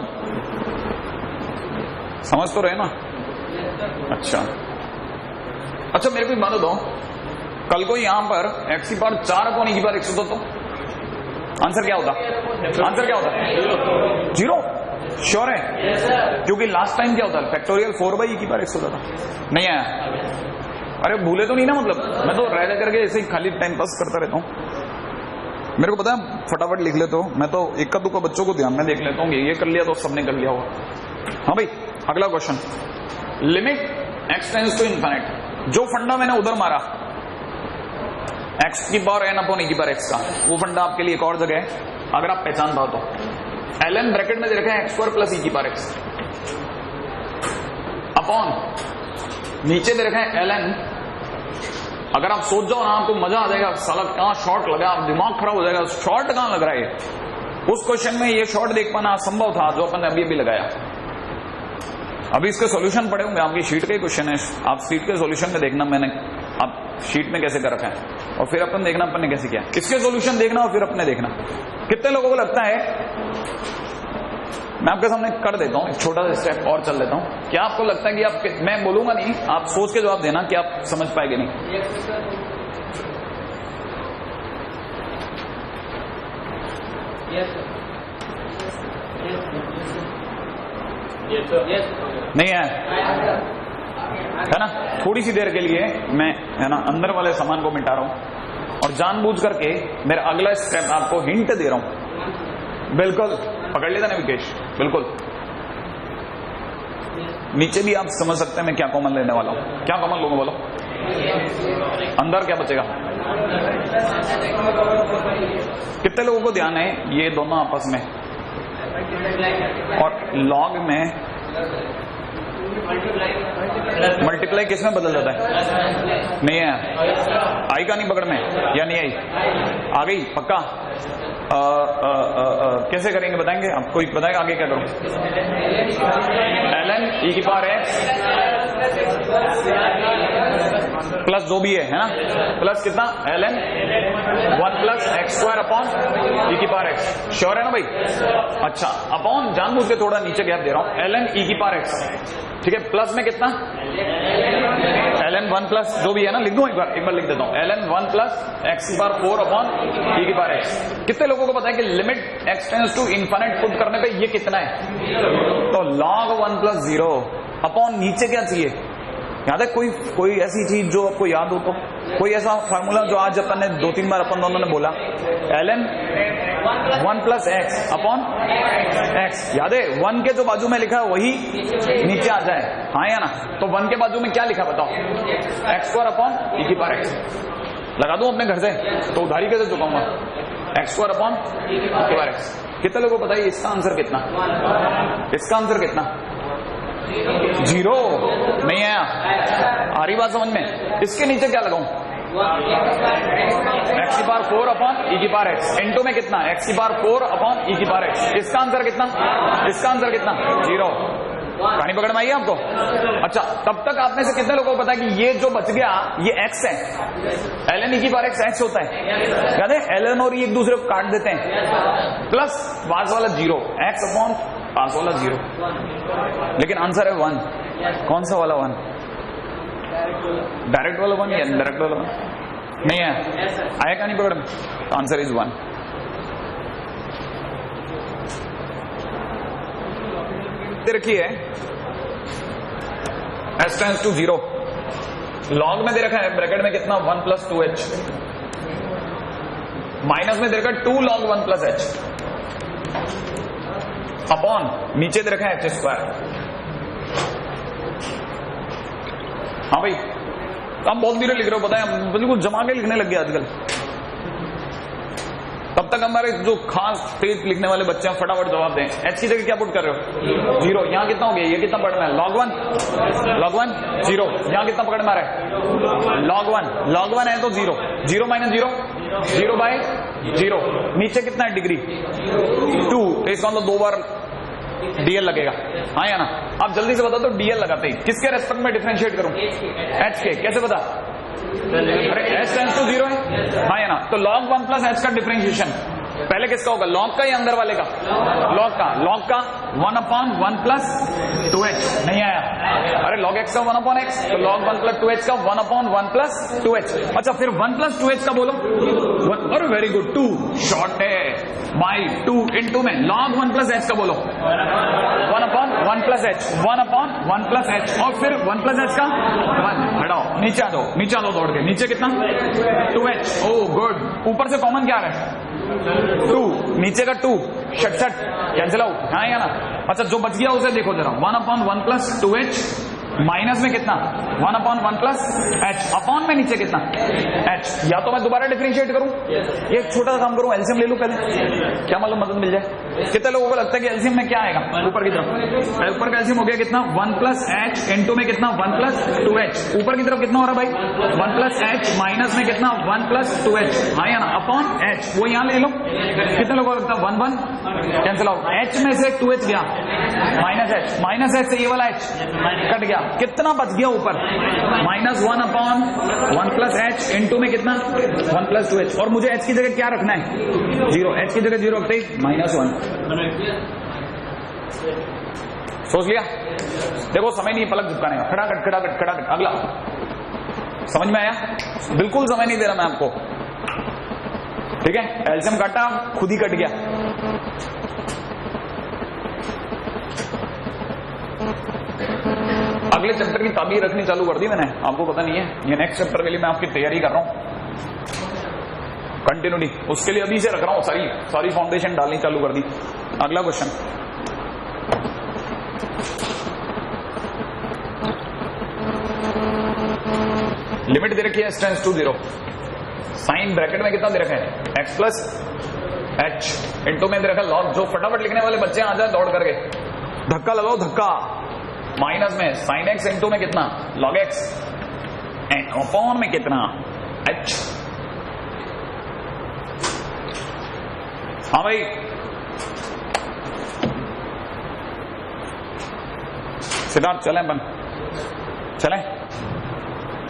समझ तो रहे ना? अच्छा, मेरे को एक बात बताओ, कल को यहां पर x की पावर 4 अपॉन e की पावर x होता तो आंसर क्या होता? आंसर क्या होता? 0। श्योर है? क्योंकि लास्ट टाइम क्या होता है, फैक्टोरियल 4/e की पावर x होता था। नहीं आया? अरे भूले तो नहीं ना? मतलब मैं तो रह करके ऐसे ही खाली टाइम पास करता रहता हूँ। मेरे को पता है फटाफट लिख लेते हो, मैं तो इक्का दुक्का बच्चों को ध्यान में देख लेता हूँ, ये कर लिया तो सबने कर लिया होगा। हाँ भाई, अगला question, limit x tends to infinite. जो फंडा मैंने उधर मारा, एक्स की पावर एन अपॉन ई की पावर एक्स का, वो फंडा आपके लिए एक और जगह है अगर आप पहचान पाओ तो। ln ब्रैकेट में दे रखा है एक्स स्क्वायर प्लस ई की पावर एक्स अपॉन नीचे दे रखा है ln। अगर आप सोच जाओ ना आपको मजा आ जाएगा, साला कहां शॉर्ट लगा, आप दिमाग खराब हो जाएगा, शॉर्ट कहां लग रहा है ये। उस क्वेश्चन में ये शॉर्ट देख पाना असंभव था जो अपन ने अभी लगाया। अभी इसके सॉल्यूशन पड़े होंगे, आपकी शीट के क्वेश्चन है, आप शीट के सॉल्यूशन में देखना मैंने आप शीट में कैसे कर रखा है और फिर अपन देखना अपन ने कैसे किया, इसके सॉल्यूशन देखना और फिर अपने देखना। कितने लोगों को लगता है, मैं आपके सामने कर देता हूं एक छोटा सा स्टेप और चल देता हूं, क्या आपको लगता है कि आप, मैं बोलूंगा नहीं, आप सोच के जवाब देना कि आप समझ पाएंगे नहीं। नहीं है ना, थोड़ी सी देर के लिए मैं है ना अंदर वाले सामान को मिटा रहा हूं और जानबूझ करके मेरा अगला स्टेप आपको हिंट दे रहा हूं। बिल्कुल पकड़ लेता ना विकेश, बिल्कुल नीचे भी आप समझ सकते हैं मैं क्या कॉमन लेने वाला हूं। क्या कॉमन लोगों बोलो, अंदर क्या बचेगा? कितने लोगों को ध्यान है ये दोनों आपस में और लॉग में मल्टीप्लाई किस में बदल जाता है? नहीं है, आई का नहीं पकड़ में या नहीं आई? आ गई पक्का? कैसे करेंगे बताएंगे? आपको बताएगा आगे क्या करूं? ln e की पावर x प्लस जो भी है ना, प्लस कितना ln 1 plus x square upon e की पावर x। श्योर है ना भाई? अच्छा, अपॉन जानबूझ के थोड़ा नीचे गैप दे रहा हूं, ln e की पावर x, ठीक है, प्लस में कितना ln 1 प्लस जो भी है ना, लिख दो एक बार लिख देता हूं, ln 1 प्लस एक्स की पावर 4 अपॉन ई की पावर x। कितने लोगों को पता है कि limit x tends to infinite put करने पे ये कितना है? तो log 1 प्लस 0 अपॉन नीचे क्या चाहिए याद है? कोई ऐसी चीज जो आपको याद हो तो, कोई ऐसा फार्मूला जो आज अपन ने 2-3 बार अपन दोनों ने बोला, ln 1 plus x upon x, याद है? 1 के जो बाजू में लिखा है वही नीचे आ जाए, हाँ या ना? तो 1 के बाजू में क्या लिखा बताओ? एक्स स्क्वायर अपॉन ई की पावर एक्स। लगा दूं अपने घर से तो उधारी कैसे चुकाऊंगा? एक्स स्क्वायर अपॉन ई की पावर एक्स। कितने लोगों को बताइए इसका आंसर कितना? इसका आंसर कितना? 0 नहीं आया? आ रही बात समझ में? इसके नीचे क्या लगाऊं? एक्स की पावर 4 अपॉन ई की पावर एक्स इंटू में कितना? एक्स की पावर 4 अपॉन ई की पावर एक्स। इसका आंसर कितना? इसका आंसर कितना? 0। कहानी पकड़ में आई आपको? अच्छा, तब तक आप में से कितने लोगों को पता है कि ये जो बच गया ये x है, ln e की पावर x होता है, याद है? ln और e एक दूसरे को काट देते हैं, प्लस पास वाला 0, x अपॉन पास वाला 0, लेकिन आंसर है 1। कौन सा वाला 1? डायरेक्ट वाला 1 या इनडायरेक्ट वाला 1? नहीं है, आया कहानी पकड़ में? Answer is 1। रखिए s टेंड्स टू 0, लॉग में दे रखा है ब्रैकेट में कितना? 1 प्लस 2h, माइनस में दे रखा है 2 log 1 प्लस h अपॉन नीचे दे रखा है h स्क्वायर। हाँ भाई, आप बहुत धीरे लिख रहे हो, पता है, बिल्कुल जमा के लिखने लग गया आजकल। तब तक हमारे जो खास तेज लिखने वाले बच्चे हैं फटाफट जवाब दें। h की जगह क्या पुट कर रहे हो? 0। यहाँ कितना हो गया? ये कितना पढ़ना है? log 1 0। यहाँ कितना पकड़ में आ रहा है? log 1 है तो 0, 0 माइनस 0 0 बाय 0। नीचे कितना है? डिग्री 2, तो इसका मतलब 2 बार dl लगेगा, हाँ या ना? आप जल्दी से बता दो dl लगाते ही किसके रेस्पेक्ट में डिफरेंशिएट करूं? h के। कैसे बता? अरे h टेंड्स टू 0 है, हाँ या ना? तो log 1 प्लस h का डिफरेंशिएशन पहले किसका होगा? लॉग का या अंदर वाले का? लॉग का 1 अपॉन 1 प्लस 2h। नहीं आया? अरे log x का 1 अपॉन x, तो log 1 प्लस 2h का 1 अपॉन 1 प्लस 2h। अच्छा, फिर 1 प्लस 2h का बोलो। अरे वेरी गुड, 2 शॉर्ट है बाई 2 इंटू में log 1 प्लस h का बोलो 1 upon 1 plus h, 1 upon 1 plus h, और फिर 1 प्लस h का 1 हटाओ, नीचे आ दो दौड़ के। नीचे कितना? 2h। ओ गुड, ऊपर से कॉमन क्या आ रहा है? 2, नीचे का 2, 66 कैंसिल आउट, हाँ या ना? अच्छा, जो बच गया उसे देखो जरा, 1 अपॉन 1 प्लस 2h माइनस में कितना 1/1 प्लस h, अपॉन में नीचे कितना h। या तो मैं दोबारा डिफरेंशिएट करूं, ये एक छोटा सा काम करूं, एलसीएम ले लूं पहले, क्या मालूम मदद मिल जाए। कितने लोगों को लगता है कि एलसीएम में क्या आएगा ऊपर की तरफ, ऊपर का एलसीएम हो गया कितना 1 प्लस एच, इनटू में कितना 1 प्लस 2h, ऊपर की तरफ कितना हो रहा है भाई 1 प्लस एच, माइनस में कितना 1 प्लस 2h, हाँ या ना, अपॉन h, वो यहां ले लो। कितने लोगों को लगता है 1 1 कैंसिल आउट, h में से 2h गया, माइनस h से ये वाला h कट गया, कितना बच गया ऊपर -1/1 प्लस h, इनटू में कितना 1 प्लस 2h, और मुझे h की जगह क्या रखना है 0, h की जगह 0 रखते ही -1। सोच लिया, देखो समय नहीं पलक झपकाने का, खड़ाखट खड़ाखट खड़ाखट। अगला समझ में आया, बिल्कुल समय नहीं दे रहा मैं आपको, ठीक है। एल्शियम काटा, खुद ही कट गया। अगले चैप्टर की ताबीर रखनी चालू कर दी मैंने, आपको पता नहीं है, ये नेक्स्ट चैप्टर के लिए मैं आपकी तैयारी कर रहा हूं कंटिन्यूली, उसके लिए अभी से रख रहा हूं, सारी फाउंडेशन डालनी चालू कर दी। अगला क्वेश्चन, लिमिट दे रखी है s tends to 0, sine bracket में कितना दे रखा है x प्लस h, इंटू में दे रखा है लॉग। जो फटाफट लिखने वाले बच्चे आ जाए दौड़ करके, धक्का लगाओ धक्का, माइनस में साइन x, इंटू में कितना लॉग x, अपॉन में कितना h। हाँ भाई, सिद्धार्थ चलें बन, चलें,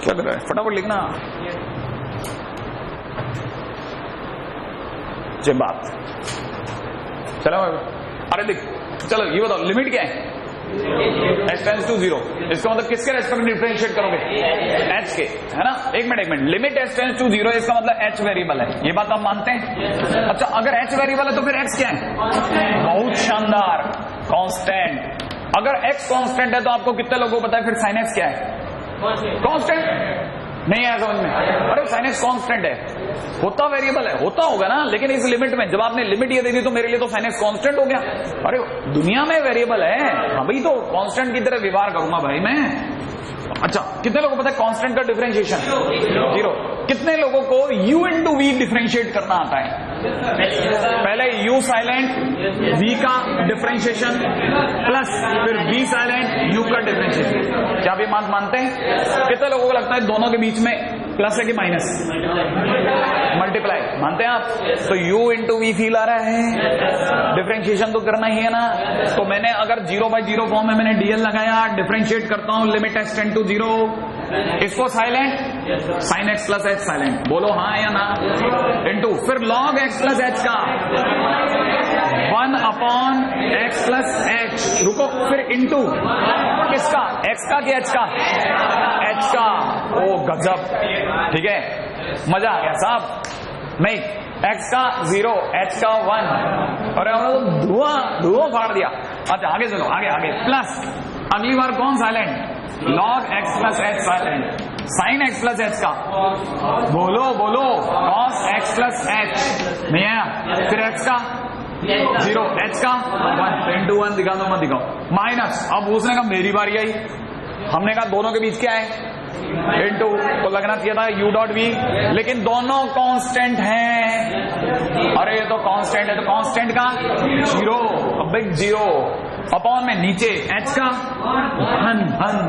क्या कर रहा है, फटाफट लिखना। जे बात, चलो अरे देख, चलो ये बताओ लिमिट क्या है h टेंड्स टू 0, इसका मतलब किसके रेस्पेक्ट में डिफरेंशिएट करोगे h के, है ना। एक minute, limit h tends to 0, इसका मतलब h वेरिएबल है, ये बात आप मानते हैं। अच्छा, अगर h वेरिएबल है तो फिर x क्या है, बहुत शानदार, कांस्टेंट। अगर x कांस्टेंट है तो आपको कितने लोगों को पता है फिर sin x क्या है, कांस्टेंट। नहीं आया समझ में, अरे sin x कांस्टेंट है, होता वेरिएबल है, होता होगा ना, लेकिन इस लिमिट में, जब आपने लिमिट ये दे दी तो मेरे लिए तो sin x कांस्टेंट हो गया। अरे दुनिया में वेरिएबल है, अभी तो कांस्टेंट की तरह व्यवहार करूंगा भाई मैं। अच्छा, कितने लोगों को पता है कांस्टेंट का डिफरेंशिएशन 0। कितने लोगों को u इंटू वी डिफरेंशिएट करना आता है, पहले u साइलेंट v का डिफरेंशिएशन प्लस फिर v साइलेंट u का डिफरेंशिएशन। क्या आप ये मानते हैं? कितने लोगों को लगता है दोनों के बीच में प्लस है कि माइनस, मल्टीप्लाई, मानते हैं आप? तो u इंटू वी फील आ रहा है, डिफरेंशिएशन तो करना ही है ना। तो मैंने अगर 0/0 फॉर्म में मैंने dl लगाया, डिफरेंशिएट करता हूं, लिमिट x टेंड टू 0, इसको silent, sine x plus h silent, बोलो हाँ या ना, इंटू फिर लॉग x प्लस h का 1/x प्लस h, रुको, फिर इंटू किसका, x का कि h का, h का। ओ गजब, ठीक है, मजा आ गया साहब। नहीं, x का 0, h का 1, और हमने तो धुआं फाड़ दिया। अच्छा आगे चलो, आगे प्लस, अगली बार कौन silent, log x plus h silent, sine x plus h का, बोलो cos x प्लस h, नहीं आया, फिर x का 0, h का 1, इंटू 1 दिखा दो मत दिखाओ, माइनस। अब उसने कहा मेरी बारी आई, हमने कहा दोनों के बीच क्या है, इंटू, तो लगना चाहिए था u डॉट v, लेकिन दोनों कांस्टेंट हैं। अरे ये तो कांस्टेंट है, तो कांस्टेंट का 0, बिग 0, अपॉन में नीचे h का 1,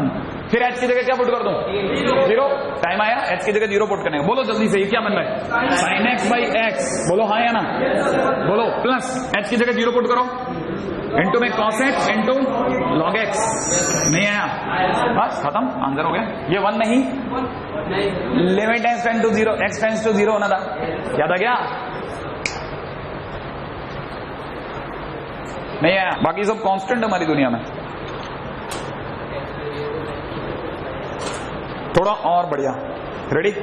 फिर h की जगह क्या पुट कर दूं, 0। टाइम आया h की जगह 0 पुट करने का, बोलो जल्दी से, ये क्या बन रहा है, साइन x बाई x, बोलो हाँ या ना, बोलो, प्लस h की जगह 0 पुट करो, इंटू में cos x into log x, नहीं आया, बस खत्म, आंसर हो गया। ये 1 नहीं, limit x tend to 0, x tends to 0 होना था, याद आ गया, नहीं आया, बाकी सब कांस्टेंट हमारी दुनिया में। थोड़ा और बढ़िया, रेडी,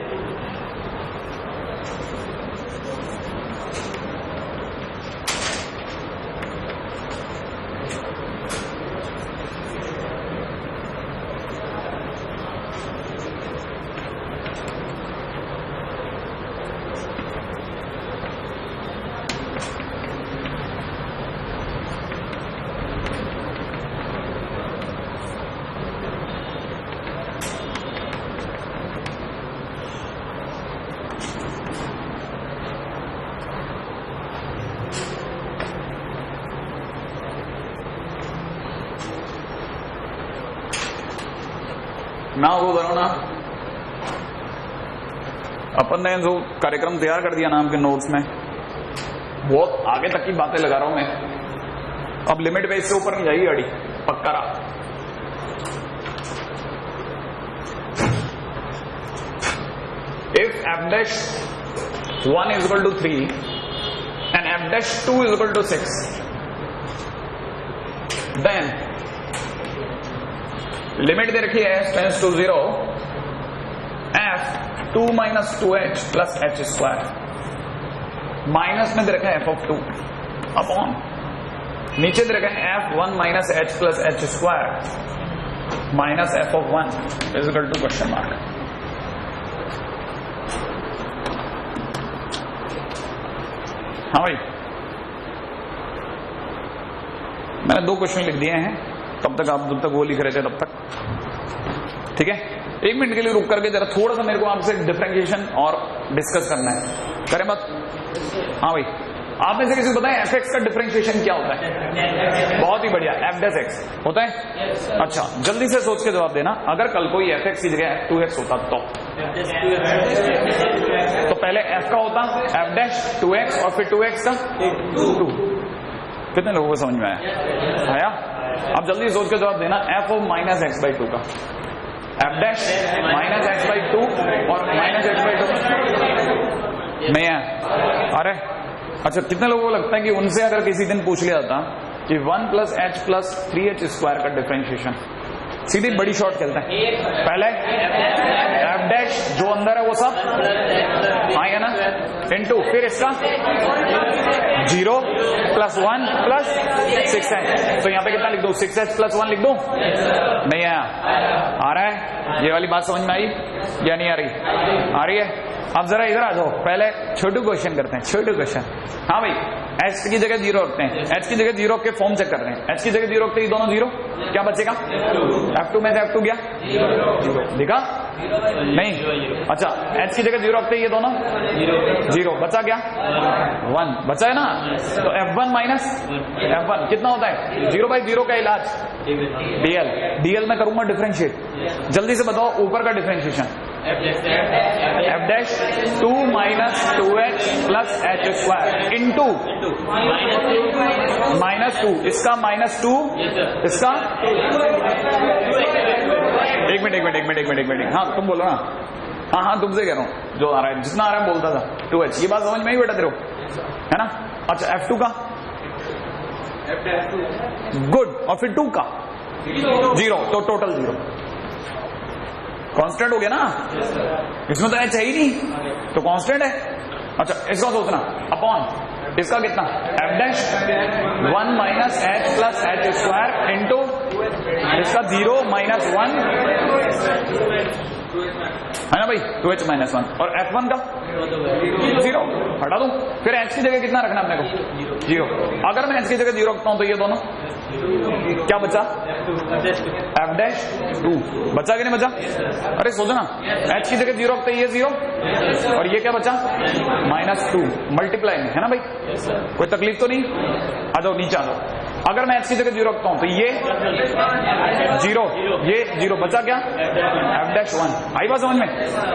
ना वो करो ना, अपन ने जो कार्यक्रम तैयार कर दिया ना आपके नोट्स में, बहुत आगे तक की बातें लगा रहा हूं मैं। अब लिमिट बेस से ऊपर नहीं जाएगी गाड़ी, पक्का रहा। If f'1 is equal to 3 and f'2 is equal to 6, then limit दे रखी है s tends to 0 f2 minus 2h plus h square, minus में दे रखा है f(2) अपॉन नीचे दे रखा है f1 minus h plus h square minus f(1) is equal to question mark. हाँ भाई, मैंने 2 क्वेश्चन लिख दिए हैं, तब तक आप जब तक वो लिख रहे थे तब तक, ठीक है। 1 मिनट के लिए रुक करके जरा थोड़ा सा मेरे को आपसे डिफरेंशिएशन और डिस्कस करना है, करें मत? हाँ भाई, आप में से किसी को पता है f(x) का डिफरेंशिएशन क्या होता है? बहुत ही बढ़िया, f'(x) होता है। अच्छा, जल्दी से सोच के जवाब देना, अगर कल कोई f(x) की जगह f(2x) होता तो पहले f का होता f'(2x) और फिर 2x का 2। कितने लोगों को समझ में आया? अब जल्दी सोच के जवाब देना, f of -x/2 का f' -x/2 और -x/2 नहीं है? अरे अच्छा, कितने लोगों को लगता है कि उनसे अगर किसी दिन पूछ लिया जाता कि 1 + h + 3h स्क्वायर का डिफरेंशिएशन, सीधी बड़ी शॉट खेलते हैं, पहले f' जो अंदर है वो सब आएगा ना, इनटू फिर इसका 0 + 1 + 6h। तो यहाँ पे कितना लिख दो? 6h + 1 लिख दो? नहीं आया? आ रहा है? ये वाली बात समझ में आई या नहीं आ रही? आ रही है? अब जरा इधर आ जाओ, पहले छोटू क्वेश्चन करते हैं, छोटू क्वेश्चन। हाँ भाई, h की जगह 0 रखते हैं, h की जगह 0 के फॉर्म चेक कर रहे हैं, h की जगह 0 रखते ही दोनों 0, क्या बचेगा? f2 में से f2 गया 0, दिखा? नहीं। अच्छा, h की जगह 0 रखते ही ये दोनों 0, बचा क्या? 1 बचा है ना। तो f1 माइनस f1 कितना होता है? 0/0 का इलाज dl, dl में करूंगा डिफरेंशिएट। जल्दी से बताओ ऊपर का differentiation, f'(2 - 2h + h square into -2, इसका -2, इसका एक मिनट, हाँ तुम बोलो ना। हाँ तुमसे कह रहा हूँ, जो आ रहा है, जितना आ रहा है बोलता था, 2h, ये बात समझ में ही बेटा तेरे को, है ना? अच्छा, f2 का गुड, और फिर 2 का 0, तो टोटल 0 कांस्टेंट हो गया ना, इसमें तो h है ही नहीं, तो कांस्टेंट है। अच्छा, इसका सोचना अपॉन इसका कितना, f'(1 - h + h square into इसका 0 - 1 है ना भाई, 2h - 1, और f1 का 0 हटा दूं, फिर h की जगह कितना रखना अपने को? 0। अगर मैं h की जगह 0 रखता हूं तो ये दोनों क्या बचा? f'(2) बचा कि नहीं बचा? अरे सोचो ना, h की जगह 0 रखते ये 0 और ये क्या बचा? -2 मल्टीप्लाई में, है ना भाई? कोई तकलीफ तो नहीं? आ जाओ नीचे आ जाओ। अगर मैं h की जगह 0 रखता हूं तो ये 0, ये 0 बचा क्या? f'(1) आई बात समझ में?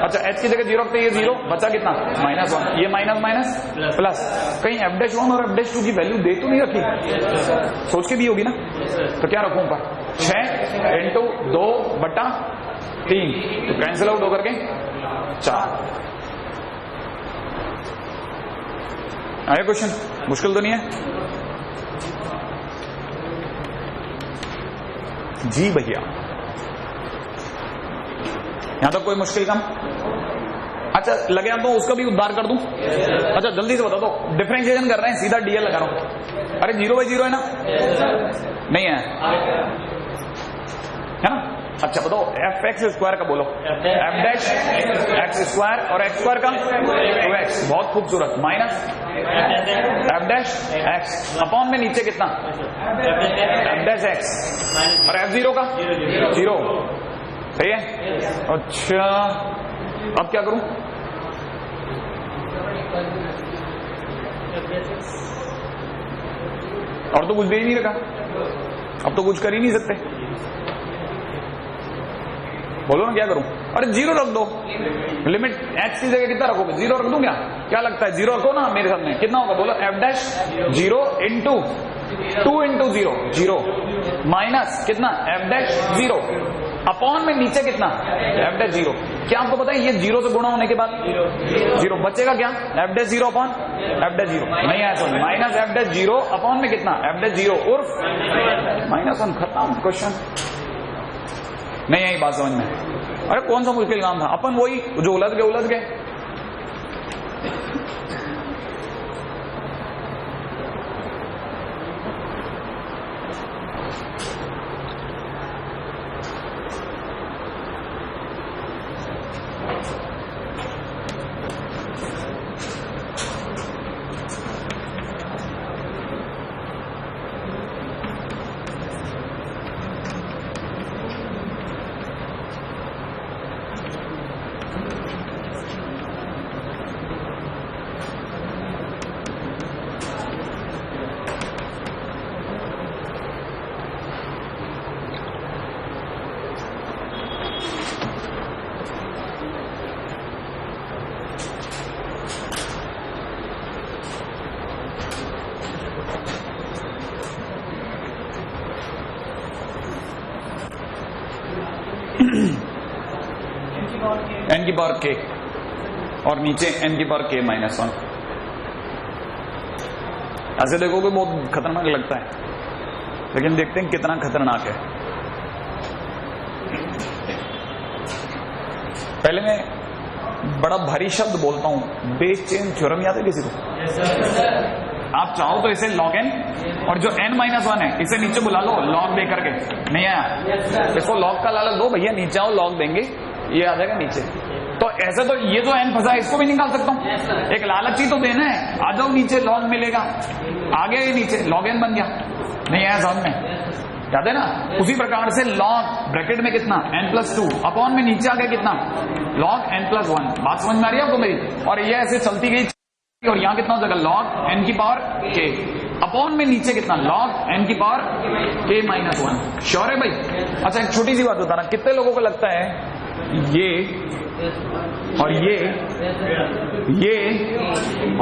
अच्छा, h की जगह 0 रखते ये 0 बचा कितना? -1, ये माइनस प्लस, कहीं f'(1) और f'(2) की वैल्यू दे तो नहीं रखी? सोच के दी होगी ना, तो क्या रखूं ऊपर? 6 × 2/3, तो कैंसिल आउट होकर के 4। आया क्वेश्चन? मुश्किल तो नहीं है? जी भैया, यहां तक कोई मुश्किल काम? अच्छा, लगे हम तो उसका भी उद्धार कर दूं। अच्छा, जल्दी से बता दो, डिफरेंशिएशन कर रहे हैं, सीधा डीएल लगा रहा हूं। अरे 0/0 है ना? नहीं है, है ना? अच्छा बताओ, f(x) स्क्वायर का बोलो, f' x² और x स्क्वायर का 2x, बहुत खूबसूरत, माइनस f' अपॉन में नीचे कितना? f' और f0 का 0, सही है? अच्छा, अब क्या करूं? और तो कुछ दे ही नहीं रखा, अब तो कुछ कर ही नहीं सकते। बोलो ना क्या करूं? अरे जीरो रख दो, लिमिट x की जगह कितना रखोगे? जीरो रख दूं क्या? क्या लगता है? जीरो रखो ना मेरे सामने, कितना होगा बोलो? f dash zero into 2 into zero, zero minus कितना? f डैश जीरो अपॉन में नीचे कितना? f dash zero. क्या आपको पता है ये जीरो से गुणा होने के बाद जीरो बचेगा क्या? f dash zero upon f dash zero नहीं आया समझ, minus f dash zero upon में कितना? f डैश जीरो उर्फ माइनस 1। खत्म क्वेश्चन। नहीं आई बात समझ में? अरे कौन सा मुश्किल काम था, अपन वही जो उलझ गए। n की पावर k और नीचे n की पावर k माइनस 1। ऐसे देखोगे बहुत खतरनाक लगता है, लेकिन देखते हैं कितना खतरनाक है। पहले मैं बड़ा भारी शब्द बोलता हूं, बेस चेन थ्योरम याद है किसी को? आप चाहो तो इसे log n और जो n-1 है इसे नीचे बुला लो log दे करके। नहीं आया? इसको log का लालच दो भैया, नीचे आओ log देंगे, ये आ जाएगा नीचे। तो ऐसे तो ये जो n फंसा है इसको भी निकाल सकता हूं, एक लालच ही तो देना है। आ जाओ नीचे log मिलेगा, आ गया ये नीचे log n बन गया। नहीं आया समझ में? याद है ना? उसी प्रकार से log ब्रैकेट में कितना? n+2 अपॉन में नीचे आ गया कितना? log n+1। बात समझ में आ रही है आपको मेरी? और ये ऐसे चलती गई और यहाँ कितना हो जाएगा? log n की पावर k अपॉन में नीचे कितना? log n की पावर k माइनस 1। श्योर है भाई? अच्छा एक छोटी सी बात बता रहा, कितने लोगों को लगता है ये और ये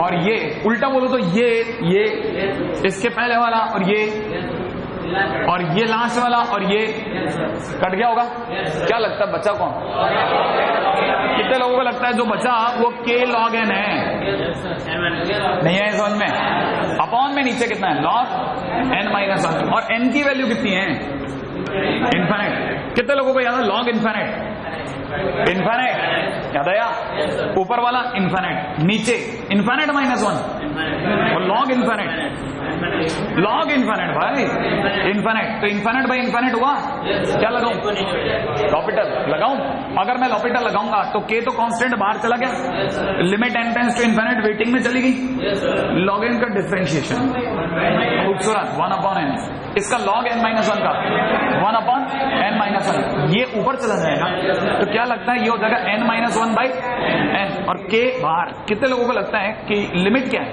और ये उल्टा बोलो तो ये इसके पहले वाला और ये लास्ट वाला और ये कट गया होगा? क्या लगता है बचा कौन? कितने लोगों को लगता है जो बचा वो k log n है? नहीं है समझ में? अपॉन में नीचे कितना है? log n-1 और n की वैल्यू कितनी है? इन्फिनिट। कितने लोगों को याद है log इन्फिनिट? इन्फिनिट याद आया? ऊपर वाला इन्फिनिट, नीचे इन्फिनिट -1 और log इन्फिनिट। log इन्फिनिट भाई, इन्फिनिट तो इन्फिनिट बाई इन्फिनिट हुआ। क्या लगाऊं? लॉपिटल लगाऊं? अगर मैं लॉपिटल लगाऊंगा तो k तो कांस्टेंट बाहर चला गया, limit n tends to infinite waiting में चली गई। log n का डिफरेंशिएशन खूबसूरत 1/n, इसका log n-1 का 1/n-1, ये ऊपर चला जाएगा तो क्या लगता है? ये हो जाएगा n-1/n और k बाहर। कितने लोगों को लगता है कि लिमिट क्या है?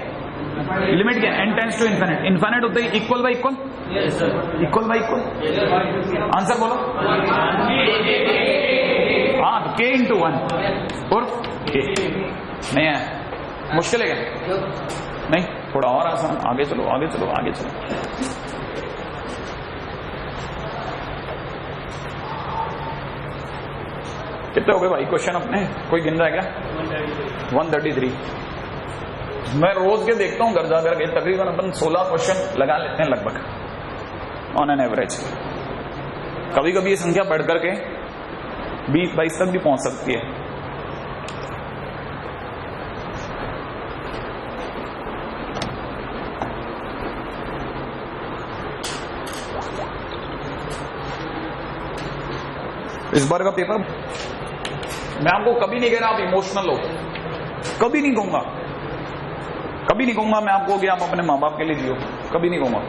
लिमिट क्या है? n tends to infinite, infinite होते ही equal by equal, equal by equal. Answer बोलो। हाँ तो k इंटू 1 और k। नहीं है? मुश्किल है क्या? नहीं, थोड़ा और आसान। आगे चलो आगे चलो आगे चलो। कितने हो गए भाई क्वेश्चन अपने? कोई गिन रहा है क्या? 133। मैं रोज के देखता हूं घर जाकर के, तकरीबन अपन 16 क्वेश्चन लगा लेते हैं लगभग ऑन एन एवरेज। कभी कभी ये संख्या बढ़ करके 20-22 तक भी पहुंच सकती है। इस बार का पेपर मैं आपको कभी नहीं कह रहा आप इमोशनल हो, कभी नहीं कहूंगा, कभी नहीं कहूंगा मैं आपको कि आप अपने माँ बाप के लिए जियो, कभी नहीं कहूंगा।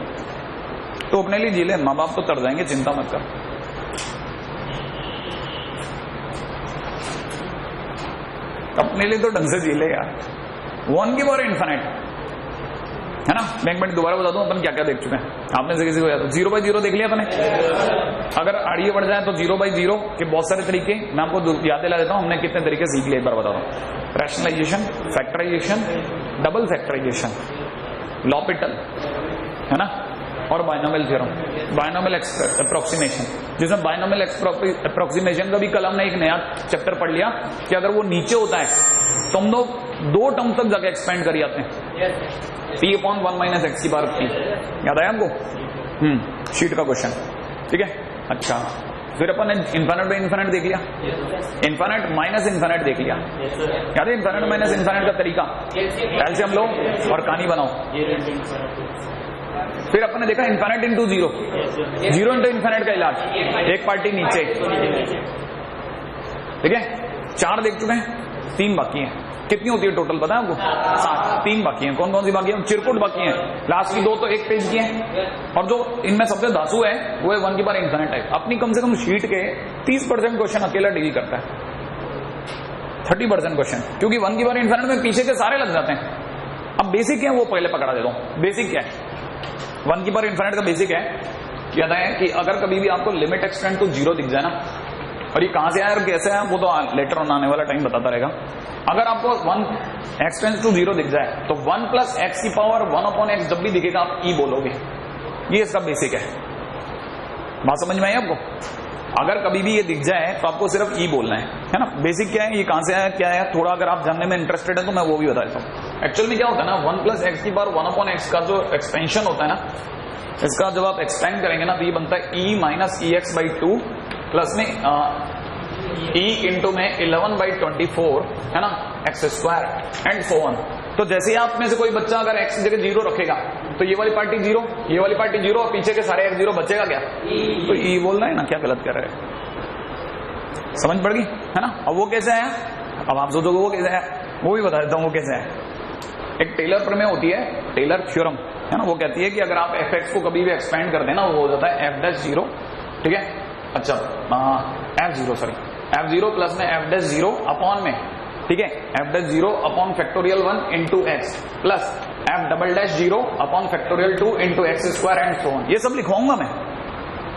तो अपने लिए जी ले, माँ बाप तो तर जाएंगे, चिंता मत कर। अपने लिए तो ढंग से जी ले यार। 1 की पावर इन्फिनिट है ना। मैं एक मिनट दोबारा बता दूं अपन क्या क्या देख चुके हैं, आपने से किसी को याद? 0/0 देख लिया अपने। अगर आड़िए बढ़ जाए तो 0/0 के बहुत सारे तरीके मैं आपको याद दिला देता हूं, हमने कितने तरीके सीख लिए एक बार बता दूं। Rationalization, factorization, double factorization, L'Hopital, है ना, और बायनोमियल थ्योरम, बायनोमियल अप्रोक्सीमेशन, जिसमें बायनोमियल अप्रोक्सीमेशन का भी कल हमने एक नया चैप्टर पढ़ लिया कि अगर वो नीचे होता है तो हम लोग 2 टर्म तक जाके एक्सपेंड कर जाते हैं, p/1 - x की बार p। याद आया आपको? शीट का क्वेश्चन, ठीक है। अच्छा, फिर अपन ने इन्फिनिट बाय इन्फिनिट देख लिया, इन्फिनिट माइनस इन्फिनिट देख लिया। याद है इन्फिनिट माइनस इन्फिनिट का तरीका? एलसीएम लो और कहानी बनाओ। फिर अपन ने देखा इन्फिनिट इंटू 0, 0 इंटू इन्फिनिट का इलाज, एक पार्टी नीचे, ठीक है। 4 देख चुके हैं, 3 बाकी हैं। कितनी होती है टोटल पता है आपको? 7। 3 बाकी हैं। कौन कौन सी बाकी है? चिरकुट बाकी हैं, लास्ट की 2 तो 1 पेज की हैं, और जो इनमें सबसे धासु है वो है 1 की बार इन्फिनिट है। अपनी कम से कम शीट के 30% क्वेश्चन अकेला डील करता है, 30% क्वेश्चन, क्योंकि 1 की बार इन्फिनिट में पीछे के सारे लग जाते हैं। अब बेसिक क्या है वो पहले पकड़ा देता हूं। बेसिक क्या है? 1 की बार इन्फिनिट का बेसिक है, कहता है कि अगर कभी भी आपको लिमिट एक्सटेंड टू 0 दिख जाए ना, और ये कहां से आया और कैसे आया वो तो लेटर ऑन आने वाला टाइम बताता रहेगा। अगर आपको 1 एक्सटेंड टू 0 दिख जाए तो 1 + x की पावर 1/x जब भी दिखेगा आप e बोलोगे। ये इसका बेसिक है। बात समझ में आई आपको? अगर कभी भी ये दिख जाए तो आपको सिर्फ ई बोलना है ना। बेसिक क्या है, ये कहां से आया क्या है, थोड़ा अगर आप जानने में इंटरेस्टेड है तो मैं वो भी बता देता हूं। एक्चुअल में क्या होता है ना, 1 + x की पावर 1/x का जो एक्सपेंशन होता है ना, इसका जब आप एक्सपेंड करेंगे ना तो ये बनता है e - EX/2 प्लस में e इंटू में 11/24, है ना, x² एंड सो ऑन। तो जैसे ही आप में से कोई बच्चा अगर x की जगह 0 रखेगा तो ये वाली पार्टी 0, ये वाली पार्टी 0, और पीछे के सारे x 0 बचेगा क्या? तो e बोलना है ना, क्या गलत कर रहे हैं? समझ पड़ गई है ना। अब वो कैसे आया, अब आप सोचोगे वो कैसे आया, वो भी बता देता हूं वो कैसे आया। एक टेलर प्रमेय होती है, टेलर थ्योरम, है ना, वो कहती है कि अगर आप fx को कभी भी एक्सपेंड कर देना वो हो जाता है f'0, ठीक है। अच्छा, f0 सॉरी, f0 प्लस में f'0 अपॉन में, ठीक है, f'0 upon factorial 1 into x plus f'0 upon factorial 2 into x² and so on. ये सब लिखवाऊंगा मैं,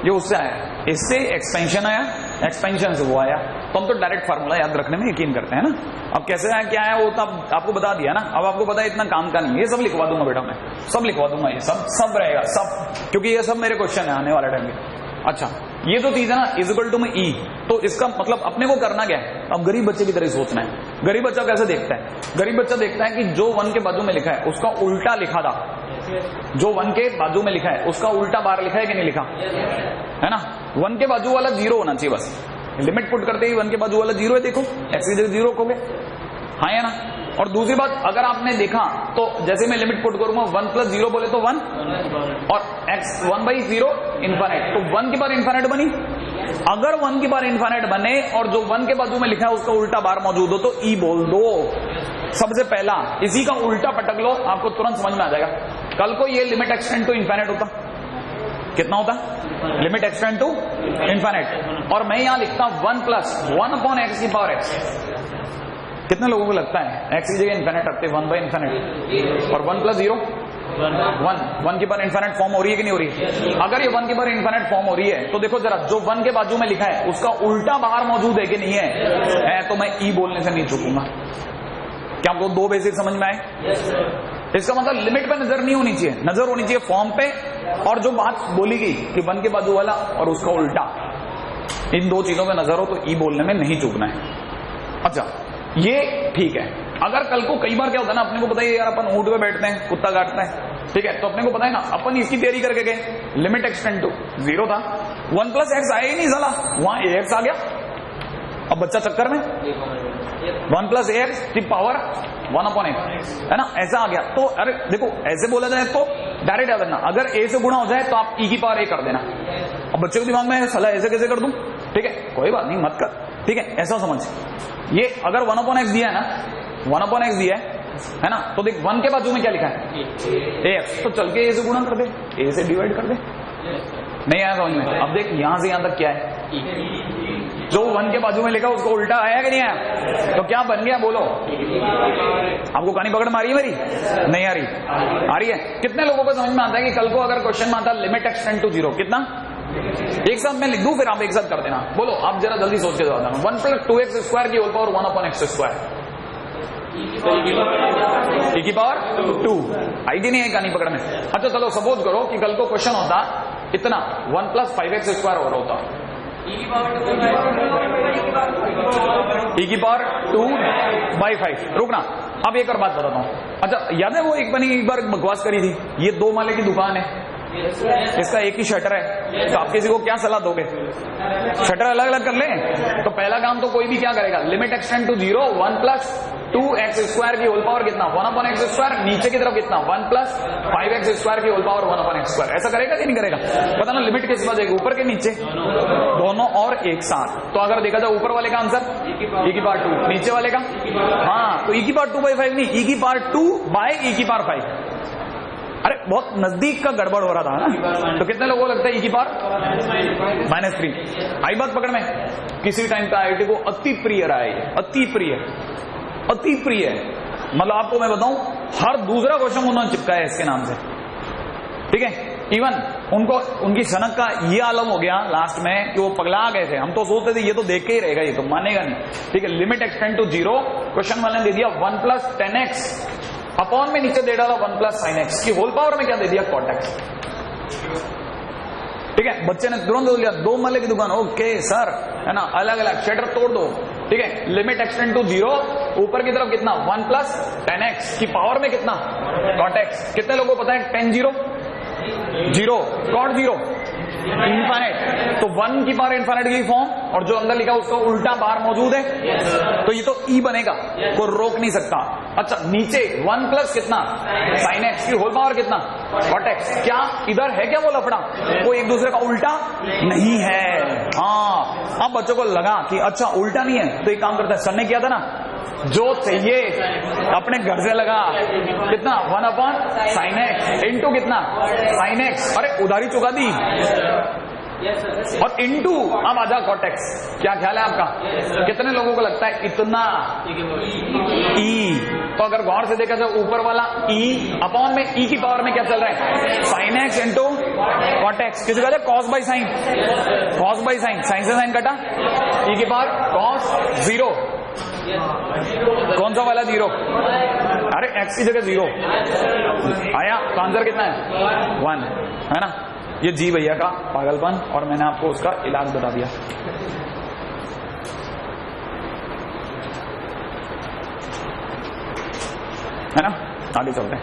ये उससे आया, इससे एक्सपेंशन आया, एक्सपेंशन से वो आया। तो हम तो डायरेक्ट फार्मूला याद रखने में यकीन करते हैं ना। अब कैसे आया क्या आया वो तो आपको बता दिया ना। अब आपको पता है इतना काम का नहीं, ये सब लिखवा दूंगा बेटा, मैं सब लिखवा दूंगा, ये सब रहेगा सब, क्योंकि ये सब मेरे क्वेश्चन है आने वाले टाइम में। अच्छा, ये जो चीज है ना इक्वल में ई, तो इसका मतलब अपने को करना क्या है, अब गरीब बच्चे की तरह सोचना है। गरीब बच्चा कैसे देखता है? गरीब बच्चा देखता है कि जो 1 के बाजू में लिखा है उसका उल्टा लिखा था, जो 1 के बाजू में लिखा है उसका उल्टा बार लिखा है कि नहीं लिखा, है ना। 1 के बाजू वाला 0 होना चाहिए बस, लिमिट पुट करते ही 1 के बाजू वाला 0 है, देखो x की जगह 0 रखोगे, हाँ या ना। और दूसरी बात, अगर आपने देखा तो जैसे मैं लिमिट पुट करूंगा 1 + 0 बोले तो 1, और x 1/0 इन्फिनिट, तो 1 की बार इन्फिनिट बनी। अगर 1 की बार इन्फिनिट बने और जो 1 के बाजू में लिखा है उसका उल्टा बार मौजूद हो तो ई बोल दो। सबसे पहला इसी का उल्टा पटक लो, आपको तुरंत समझ में आ जाएगा। कल को ये लिमिट एक्सटेंड टू इन्फिनिट होता, कितना होता? लिमिट एक्सटेंड टू इन्फिनिट, और मैं यहां लिखता 1 + 1/x की पावर x। कितने लोगों को लगता है x की जगह इन्फिनिट रखते 1/∞, और 1 + 0 1 की बार इन्फिनिट फॉर्म हो रही है कि नहीं हो रही है? अगर ये 1 की बार इन्फिनिट फॉर्म हो रही है तो देखो जरा, जो 1 के बाजू में लिखा है उसका उल्टा बाहर मौजूद है कि नहीं है, तो मैं ई बोलने से नहीं चूकूंगा। क्या आपको 2 बेसिक समझ में आए? इसका मतलब लिमिट पे नजर नहीं होनी चाहिए, नजर होनी चाहिए फॉर्म पे, और जो बात बोली गई कि 1 के बाजू वाला और उसका उल्टा, इन 2 चीजों में नजर हो तो ई बोलने में नहीं चूकना है। अच्छा, ये ठीक है। अगर कल को कई बार क्या होता है ना, अपने को पता है यार अपन ऊंट पे बैठते हैं, कुत्ता काटता है, ठीक है, तो अपने को पता है ना, अपन इसकी तैयारी करके गए, लिमिट एक्सटेंड टू 0 था, 1 + x आया ही नहीं साला, वहां ax आ गया। अब बच्चा चक्कर में 1 + ax की पावर 1/x, है ना, ऐसा आ गया। तो अरे देखो, ऐसे बोला जाए तो डायरेक्ट याद रखना, अगर a से गुणा हो जाए तो आप e की पावर a कर देना। अब बच्चे के दिमाग में सलाह ऐसे कैसे कर दूं, ठीक है, कोई बात नहीं, मत कर, ठीक है, ऐसा समझ। ये अगर 1/x दिया है ना, 1/x दिया है ना, तो देख 1 के बाजू में क्या लिखा है ax, तो चल के a से गुणा कर दे, a से डिवाइड कर दे। नहीं आया समझ में? अब देख यहां से यहां तक क्या है, जो 1 के बाजू में लिखा उसको उल्टा आया कि नहीं आया? तो क्या बन गया बोलो? आपको कहानी पकड़ मारी है मेरी? नहीं आ रही? आ रही है? कितने लोगों को समझ में आता है कि कल को अगर क्वेश्चन में आता लिमिट एक्सटेंड टू 0 कितना? एक साथ मैं लिख दूं फिर आप एक साथ कर देना। बोलो आप जरा जल्दी सोच के जवाब देना। 1 + 2x² की होल पावर 1/x², e की पावर 2। आई थी नहीं है कहानी पकड़ में? अच्छा चलो सपोज करो कि कल को क्वेश्चन होता इतना 1 + 5x² और होता e की पावर 2/5। रुकना, अब एक और बात बताता हूं। अच्छा याद है वो एक बार बकवास करी थी, ये 2 माले की दुकान है, इसका एक ही शटर है, तो आप किसी को क्या सलाह दोगे? शटर अलग अलग कर लें। तो पहला काम तो कोई भी क्या करेगा? लिमिट एक्सटेंड टू 0 1 + 2x² की होल पावर कितना? 1/x²। नीचे की तरफ कितना? 1 + 5x² की होल पावर 1/x²। ऐसा करेगा कि नहीं करेगा? पता ना लिमिट किस बात जाएगी, ऊपर के नीचे दोनों और एक साथ। तो अगर देखा जाए ऊपर वाले का आंसर e की पावर 2, नीचे वाले का हाँ तो e की पावर 2/5 नहीं, e की पावर 2/e की पावर 5। अरे बहुत नजदीक का गड़बड़ हो रहा था ना। तो कितने लोगों को लगता है e की पावर -3? आई बात पकड़ में? किसी टाइम का IIT को अति प्रिय रहा है, अति प्रिय। मतलब आपको मैं बताऊं हर दूसरा क्वेश्चन उन्होंने चिपकाया है इसके नाम से, ठीक है। इवन उनको उनकी सनक का ये आलम हो गया लास्ट में कि वो पगला गए थे। हम तो सोचते थे ये तो देख के ही रहेगा, ये तो मानेगा नहीं, ठीक है। लिमिट एक्सटेंड टू 0, क्वेश्चन वाले ने दे दिया 1 + 10x, अपॉन में नीचे दे डाला 1 + sin x की होल पावर में क्या दे दिया? cot x, ठीक है। बच्चे ने तुरंत बोल दिया 2 माले की दुकान, ओके सर, है ना, अलग अलग शटर तोड़ दो, ठीक है। लिमिट एक्सटेंड टू 0, ऊपर की तरफ कितना? 1 + 10x की पावर में कितना? cot x। कितने लोगों को पता है 10 0 0 cot 0 इनफाइनाइट, तो 1 की पावर इनफाइनाइट की फॉर्म, और जो अंदर लिखा उसका उल्टा बाहर मौजूद है, तो ये तो e बनेगा, कोई रोक नहीं सकता। अच्छा नीचे 1 + कितना? sin x की होल पावर कितना? cot x। क्या इधर है क्या वो लफड़ा? कोई एक दूसरे का उल्टा नहीं है। हाँ अब बच्चों को लगा कि अच्छा उल्टा नहीं है, तो एक काम करता है, सर ने किया था ना, जो चाहिए अपने घर से लगा, कितना? 1/sin x इंटू कितना? sin x। अरे उधारी चुका दी, और इंटू अब आजा cot x। क्या ख्याल है आपका? कितने लोगों को लगता है इतना e? तो अगर गौर से देखा जाए ऊपर वाला e, अपॉन में e की पावर में क्या चल रहा है? sin x into cot x। किसी कहते cos/sin, cos/sin, sin से sin कटा, e की पावर cos 0। कौन सा वाला 0? अरे x की जगह 0 आया, तो आंसर कितना है? 1, है ना। ये जी भैया का पागलपन, और मैंने आपको उसका इलाज बता दिया। है ना, आगे चलते हैं।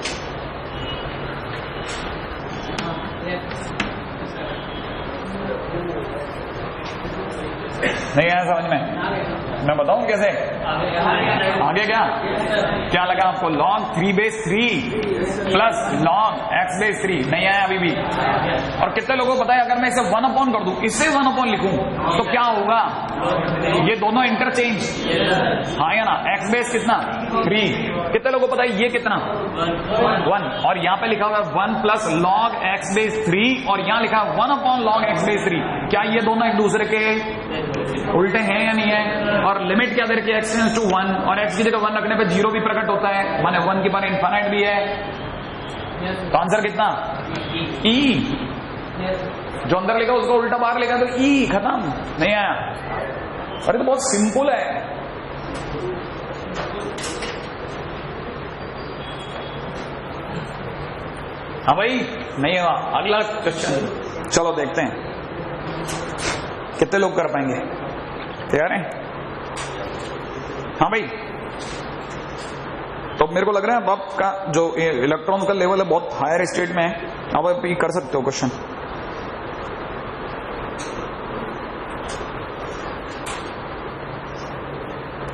नहीं आया समझ में? मैं बताऊं कैसे? आगे क्या लगा आपको? log 3/3 प्लस log x/3 नहीं आया अभी भी। और कितने लोगों को पता है अगर मैं इसे 1/, कर दूं, इससे 1/ लिखूं तो क्या होगा? ये दोनों इंटरचेंज, हाँ या ना। x कितना? 3। कितने लोगों को पता है ये कितना? 1। और यहाँ पे लिखा हुआ है 1 + log x/3, और यहाँ लिखा है 1/log x/3। क्या ये दोनों एक दूसरे के उल्टे हैं या नहीं है? और लिमिट क्या दे रखी है? x → 1, और x की जगह 1 रखने पे 0 भी प्रकट होता है, माने 1 की पावर इनफाइनाइट भी है। तो आंसर कितना? e। जो अंदर लिखा उसको उल्टा बाहर लिखा तो e, खत्म। नहीं आया? अरे तो बहुत सिंपल है। हाँ भाई, नहीं हुआ? अगला क्वेश्चन चलो देखते हैं कितने लोग कर पाएंगे। तैयार हैं? हाँ भाई, तो मेरे को लग रहा है अब आपका जो इलेक्ट्रॉन का लेवल है बहुत हायर स्टेट में है, अब आप ये कर सकते हो क्वेश्चन।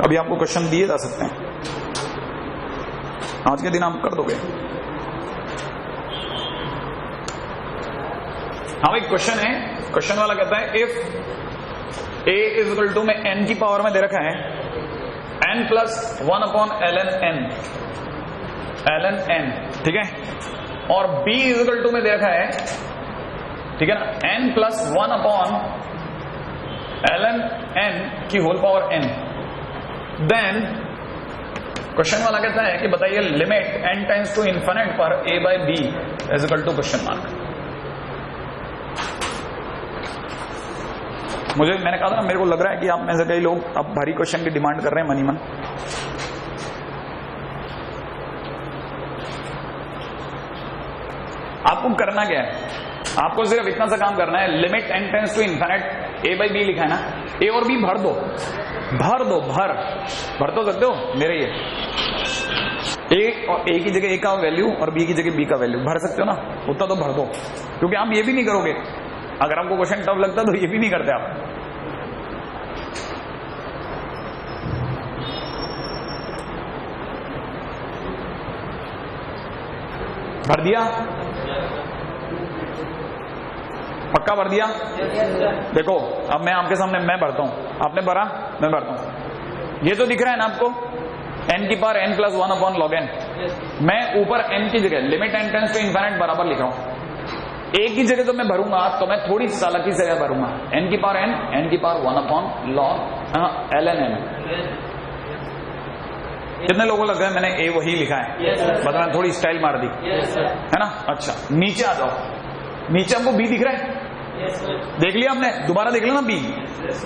अभी आपको क्वेश्चन दिए जा सकते हैं, आज के दिन आप कर दोगे। हाँ भाई क्वेश्चन है, क्वेश्चन वाला कहता है इफ a = में n की पावर में दे रखा है n + 1/ln n, ठीक है, और b = में दे रखा है, ठीक है ना, n + 1/ln n की whole power n, then question वाला कहता है कि बताइए limit n tends to infinite पर a by b is equal to question mark. मैंने कहा था ना, मेरे को लग रहा है कि आप में से कई लोग अब भारी क्वेश्चन की डिमांड कर रहे हैं मनी मन। आपको करना क्या है, आपको सिर्फ इतना सा काम करना है, limit n tends to infinite a by b लिखा है ना, a और b भर दो, भर तो सकते हो मेरे ये a की जगह a का वैल्यू और b की जगह b का वैल्यू भर सकते हो ना, उतना तो भर दो, क्योंकि आप ये भी नहीं करोगे। अगर आपको क्वेश्चन टफ लगता तो ये भी नहीं करते आप। भर दिया, पक्का भर दिया। देखो अब मैं आपके सामने मैं भरता हूं, आपने भरा, मैं भरता हूं। ये तो दिख रहा है ना आपको, n की पावर n प्लस 1 अपॉन log n। मैं ऊपर n की जगह limit n tends to infinite बराबर लिख रहा हूं। एक की जगह तो मैं भरूंगा तो मैं थोड़ी चालाकी से भरूंगा, n की पावर n की पावर 1 अपॉन log ln n। कितने लोगों को लग रहा है मैंने a वही लिखा है? बता, मैंने थोड़ी स्टाइल मार दी है ना। अच्छा नीचे आ जाओ, नीचे हमको b दिख रहा है, देख लिया आपने, दोबारा देख लिया ना b,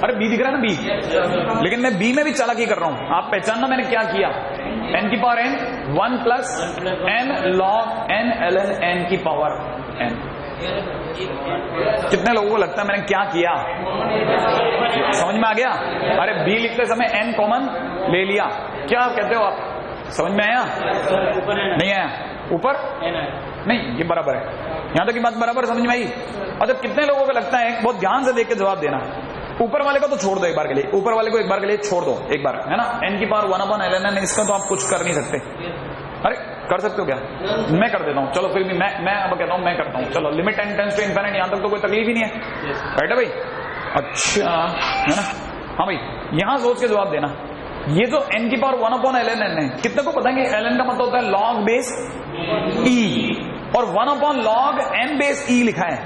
अरे b दिख रहा है ना b, लेकिन मैं b में भी चालाकी कर रहा हूं। आप पहचानना मैंने क्या किया, n की power n 1 plus n log n ln n की पावर n। कितने लोगों को लगता है मैंने क्या किया, समझ में आ गया? अरे b लिखते समय n कॉमन ले लिया, क्या आप कहते हो आप, समझ में आया? नहीं आया? ऊपर नहीं, ये बराबर है, यहां तक की बात बराबर समझ में आई। अच्छा कितने लोगों को लगता है, बहुत ध्यान से देख के जवाब देना, ऊपर वाले को तो छोड़ दो एक बार के लिए, ऊपर वाले को एक बार के लिए छोड़ दो एक बार, है ना। n की पावर 1 अपॉन ln n, इसका तो आप कुछ कर नहीं सकते। अरे कर सकते हो क्या? मैं कर देता हूं, चलो फिर भी मैं अब कहता हूं मैं करता हूं। चलो limit n tends to infinite, यहां तक तो कोई तकलीफ ही नहीं है, राइट है भाई? अच्छा है ना, हाँ भाई यहां सोच के जवाब देना। ये जो n की पावर 1 अपॉन ln n है, कितने को पता है कि ln का मतलब होता है log बेस e, और 1 अपॉन log n बेस e लिखा है।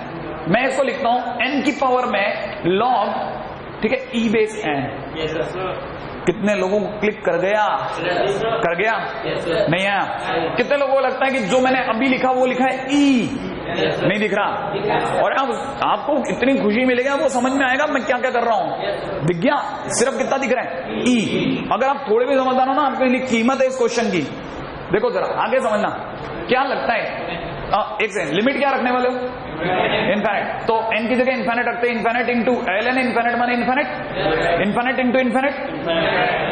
मैं इसको लिखता हूं n की पावर में log, ठीक है, e बेस n। कितने लोगों को क्लिक कर गया? कर गया? नहीं आया? कितने लोगों को लगता है कि जो मैंने अभी लिखा वो लिखा है e, नहीं दिख रहा? और अब आपको इतनी खुशी मिलेगा, वो समझ में आएगा मैं क्या क्या कर रहा हूं। दिख गया? सिर्फ कितना दिख रहा है? e। अगर आप थोड़े भी समझदार हो ना, आपके लिए कीमत है इस क्वेश्चन की। देखो जरा आगे समझना, क्या लगता है, एक सेकंड, लिमिट क्या रखने वाले हो? इन्फिनिट। तो n की जगह इन्फिनिट रखते हैं, इन्फिनिट इंटू ln इन्फिनिट माने infinite, infinite into infinite